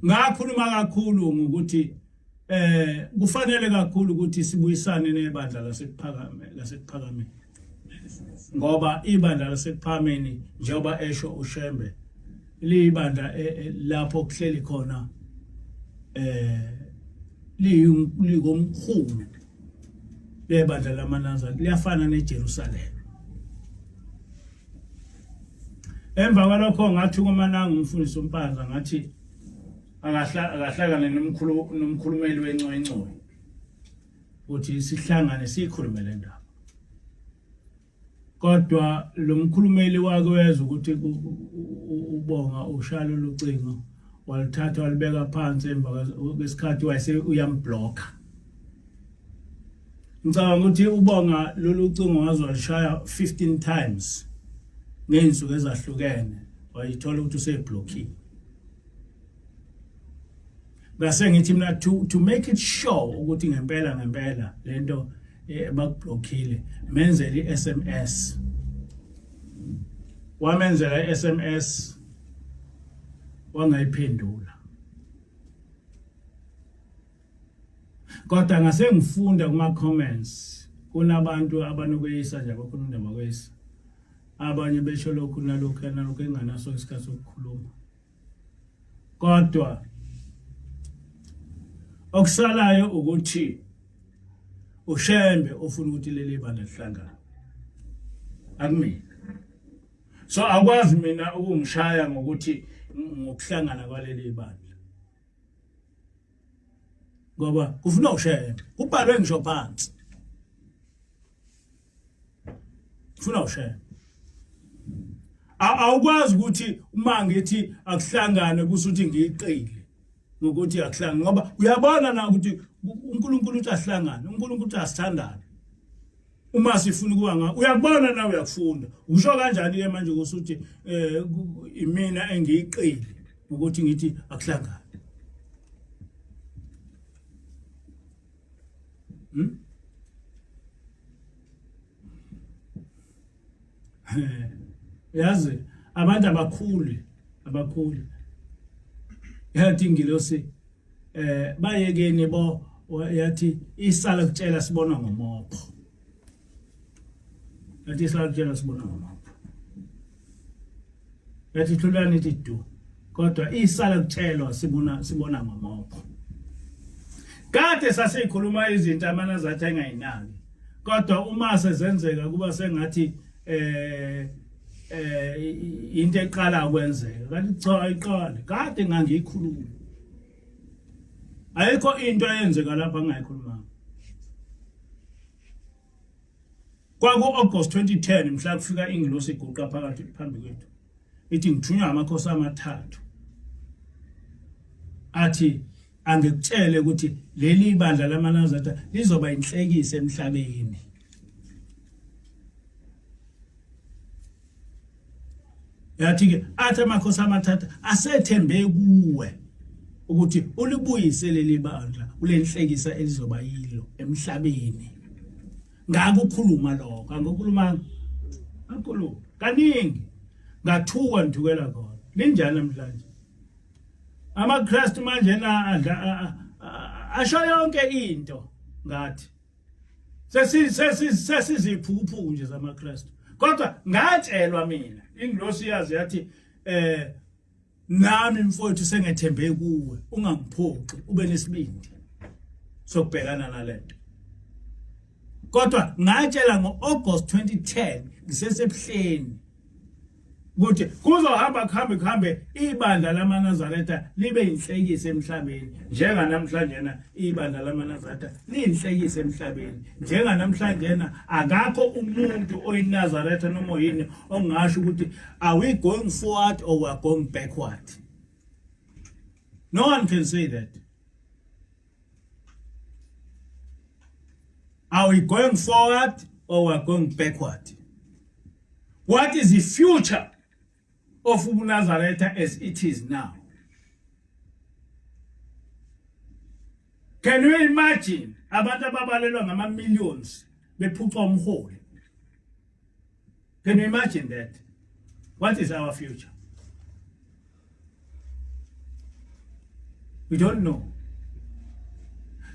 ngakhuluma kakhulu ngokuthi kufanele kakhulu ukuthi sibuyisane nebandla lasePhakameni ngoba ibandla lasePhakameni njengoba esho uShembe libandla lapho kuhleli khona ligomkhulu lebandla lamaNazarene liyafana neJerusalem. Emva kwalokho ngathi kumananga umfundisi uMpanza ngathi akahlakane nomkhulumeli wencwe uthi sihlangane sikhulumele indaba. Kodwa lo mkhulumeli wake weza ukuthi ubonga ushalo lucingo walithatha walibeka phansi emva kwesikhathi wayese uyamblocker. Ngicabanga ukuthi ubonga lolu cingo wazwalishaya 15 times ngensuku ezahlukene wayithola ukuthi useblockini. Ngase ngithi mina to make it sure ukuthi ngempela lento bakublockile menzele iSMS. Wamenzela iSMS wangayiphendula. Kodwa ngase ngifunda kuma comments kunabantu abanokuyisa nje abakhuluma indaba kwesi. Abanye besho lokhu nalokho enganaso isikhathi sokukhuluma. Kodwa okusalayo ukuthi uShembe ufuna ukuthi leli bandla lihlangane. Akumina. So akwazi mina ukungishaya ngokuthi ngokuhlangana kwaleli bandla. Ngoba kufuna uShembe. Kubhalwe ngisho phansi. Kufuna uShembe. Awukwazi ukuthi uma ngithi akuhlangane kusuthi ngiyiqile ngokuthi akuhlangane ngoba uyabona na ukuthi uNkulunkulu uthi ahlangane uNkulunkulu uthi asithandane uma sifuna kuba uyabona na uyakufunda usho kanjani ke manje kusuthi imina engiyiqile ukuthi ngithi akuhlangane yazi abantu abakhulu yathi ingilosi bayekeni bo yathi isala kutshela sibona ngomopho yathi isala kutshela sibona ngomopho yathi thulani ithi du kodwa isala kutshelwa sibona ngomopho kade sasikhuluma izinto amanazathi engayinaki kodwa uma sezenzeka kuba sengathi into eqala ukwenzeka kanti cha ayiqali kade ngangiyikhuluma ayikho into eyenzeka lapha engayikhulumanga kwaku August 2010 mhla kufika ingilosi iguqa phakathi phambi kwethu ithi ngithunywa amakhosi amathathu athi angikutshele ukuthi leli bandla lamaNazarene lizoba inhlekisa emhlabeni. Yathi ke athi amakhosi amathathu asethembe kuwe ukuthi ulibuyise leli bandla ulenhlekisa elizoba yilo emhlabeni. Ngakukhuluma lokho angokhuluma kakhulu kaningi ngathuka ngithukela khona linjani namhlanje amaKristu manje asho yonke into ngathi sesiziphuphu nje zamaKristu kodwa ngatshelwa mina ingilosi yazi yathi nami mfowethu sengethembe kuwe ungangiphoqi ube nesibindi sokubhekana nalento kodwa ngatshela ngo-August 2010 ngisesebuhleni ukuthi kuzohamba kuhambe ibandla lamaNazarene libe inhlekisa emhlabeni njenganamhlanje ibandla lamaNazarene liyinhlekisa emhlabeni njenganamhlanje akakho umuntu oyinazarete noma oyini ongasho ukuthi are we going forward or we are going backward. No one can say that. Are we going forward or we are going backward? What is the future of Nazareth as it is now? Can you imagine abantu ababalelwa ngama millions bephucwa umholi? Can you imagine that? What is our future? We don't know.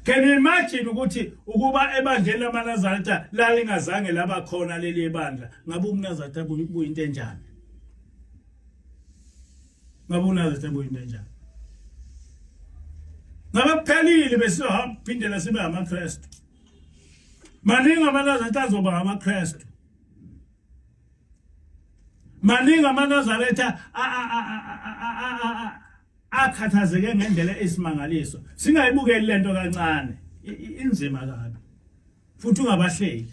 Can you imagine ukuthi ukuba ebandleni lamaNazaretha lalingazange laba khona leli bandla ngabe uMnazaretha buyinto enjani? Ngabe uMnazaretha buyinto enjani? Ngabe kuphelile besizohamba phindela sibe amaKristu. Maningi amaNazaretha azoba amaKristu. Maningi amaNazaretha akhathazeke ngendlela esimangaliso. Singayibukeli lento kancane. Inzima kabi. Futhi ungabahleki.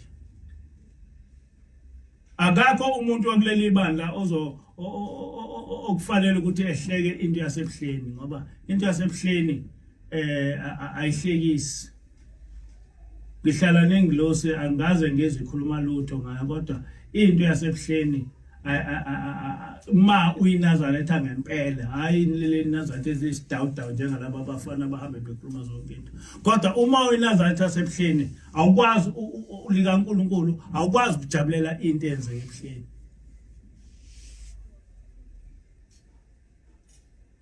Akakho umuntu wakuleli bandla okufanele ukuthi ehleke into yasebuhleni ngoba into yasebuhleni ayihlekisi. Ngihlala nengilosi angaze ngezikhuluma lutho ngayo kodwa into yasebuhleni ma uyiNazaretha ngempela hayi leli Nazaretha ezisidawudawu njengalabo abafana bahambe bekhuluma zonke into kodwa uma uyiNazaretha yasebuhleni awukwazi likaNkulunkulu awukwazi ukujabulela into eyenzeke ebuhleni.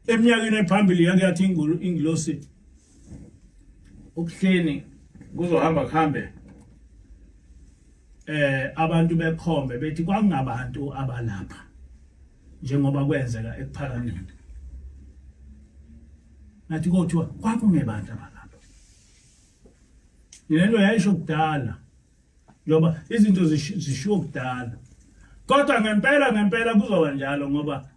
Eminyakeni ephambili yakuyathi ingilosi ubuhleni kuzohamba kuhambe abantu bekhombe bethi kwakungabantu abalapha njengoba kwenzeka ekuphakameni. Nathi kuthiwa kwakungebantu abalapha. Lento yayisho kudala ngoba izinto zishiwo kudala. Kodwa ngempela kuzoba njalo ngoba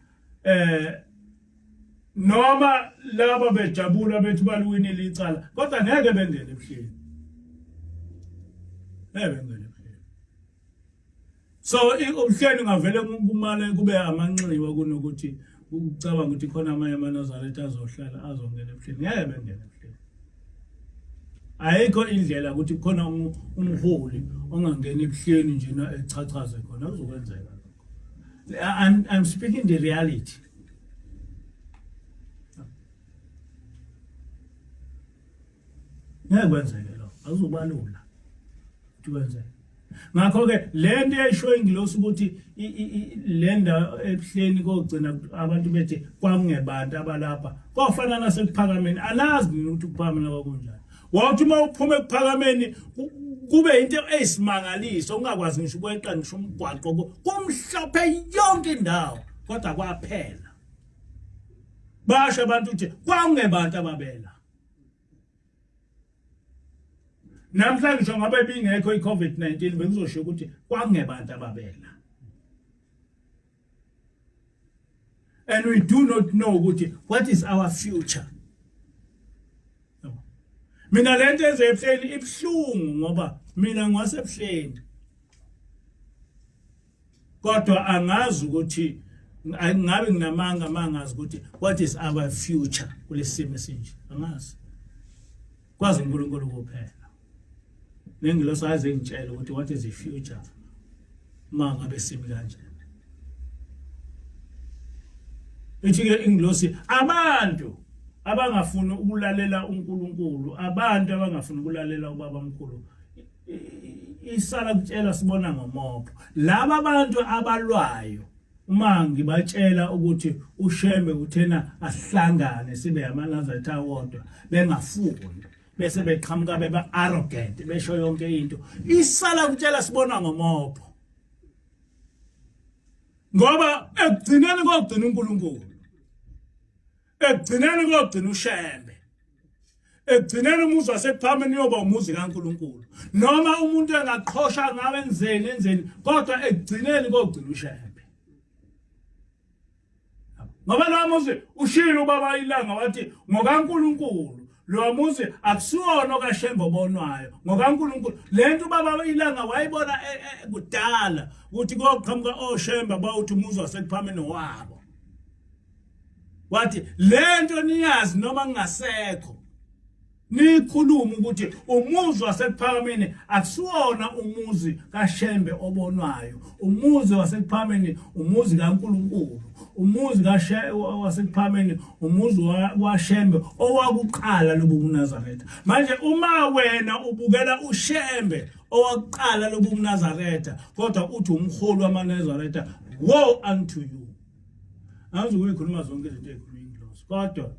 noma laba bejabula bethi baluwinile icala kodwa ngeke bengene ebuhleni. Bengene. So ubuhleni ngavele kumale kube amanxiwa kunokuthi ucabanga ukuthi khona amanye amaNazaretha azohlala azongena ebuhleni. Ngeke bengene ebuhleni. Ayikho indlela ukuthi khona umholi ongangena ebuhleni nje na echachaze khona kuzokwenzeka lokho. I'm speaking the reality. Ngeke kwenzeke lokho. Akuzobalula ukuthi kwenzeke. Ngakho ke lento eyisho ingilosi ukuthi lenda ebuhleni kogcina abantu bethi kwakungebantu abalapha kwafana nasekuphakameni alazi ukuthi ukuphamela kwakunjani. Wathi uma uphuma ekuphakameni kube into eyisimangaliso ungakwazi ngisho ukweqa ngisho umgwaqo kumhlophe yonke indawo kodwa kwaphela. Basho abantu ukuthi kwakungebantu ababela. Namhlanje ngisho ngabe bingekho iCovid-19 bengizosho ukuthi kwakungebantu ababela. And we do not know ukuthi what is our future. Mina lento ezebuhleni ibhlungu ngoba mina ngwasebuhleni. Kodwa angazi ukuthi ngabe nginamanga mangazi ukuthi what is our future kulesimo esinje. Angazi. Kwazi uNkulunkulu kuphela. Nengilosi azengitshela ukuthi what is the future manga besimi kanje. Ithi-ke ingilosi abantu abangafuni ukulalela uNkulunkulu, abantu abangafuni ukulalela ubaba omkhulu isala kutshela sibona ngomopho. Laba abantu abalwayo uma ngibatshela ukuthi uShembe uthena asihlangane sibe amaNazaretha wodwa bengafundi bese beqhamuka beba arrogant besho yonke into isala kutshela sibona ngomopho ngoba ekugcineni kogcina uNkulunkulu ekugcineni kogcina uShembe ekugcineni umuzi wasekuphambeni yoba umuzi kaNkulunkulu noma umuntu engaqhosha ngabe enzeni kodwa ekugcineni kogcina uShembe ngoba lo muzi ushilo ubaba ilanga wathi ngokaNkulunkulu lo muzi akusiwona okaShembe obonwayo ngokaNkulunkulu lento ubaba ilanga wayibona kudala ukuthi koqhamuka oShembe bawuthi umuzi wasekuphambeni wabo wathi lento niyazi noma ngingasekho nikhuluma ukuthi umuzi wasekuphakemeni akusiwona umuzi kaShembe obonwayo umuzi wasekuphakemeni umuzi kaNkulunkulu umuzi wasekuphakemeni umuzi waShembe owakuqala lobu uNazaretha. Manje uma wena ubukela uShembe owakuqala lobu uNazaretha kodwa uthi umholi wamaNazaretha woe unto you. Angizokuyikhuluma zonke izinto ezikhuluma ingilosi kodwa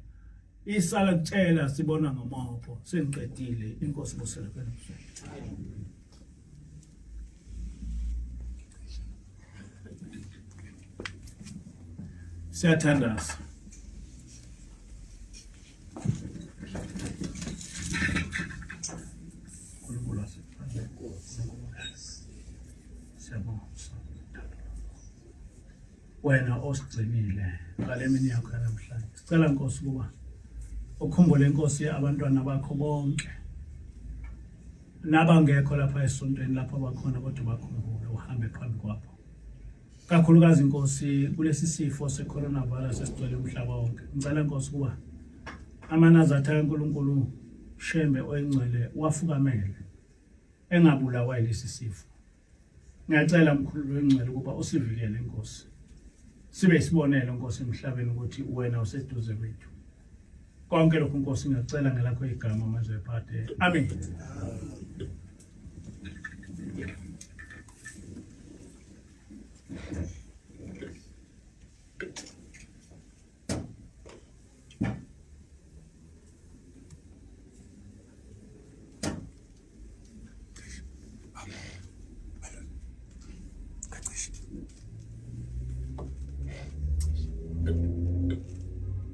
isala kutshela sibona ngomopho sengiqedile inkosi busele kwena. Siyathandaza. Wena osigcinile ngale mini yakho namhlanje. Sicela Nkosi ukuba ukhumbule Nkosi abantwana bakho bonke. Nabangekho lapha esontweni lapha bakhona kodwa bakhumbule uhambe phambi kwabo. Kakhulukazi Nkosi kulesi sifo se-coronavirus esigcwele umhlaba wonke. Ngicela Nkosi ukuba amanazatha kaNkulunkulu Shembe oyingcwele wafukamele engabulawa yilesi sifo. Ngiyacela mkhulu wengcwele ukuba usivikele Nkosi. Sibe isibonelo Nkosi emhlabeni ukuthi wena useduze kwethu. Konke lokhu Nkosi ngiyacela ngelakho igama manje phathe. Amen.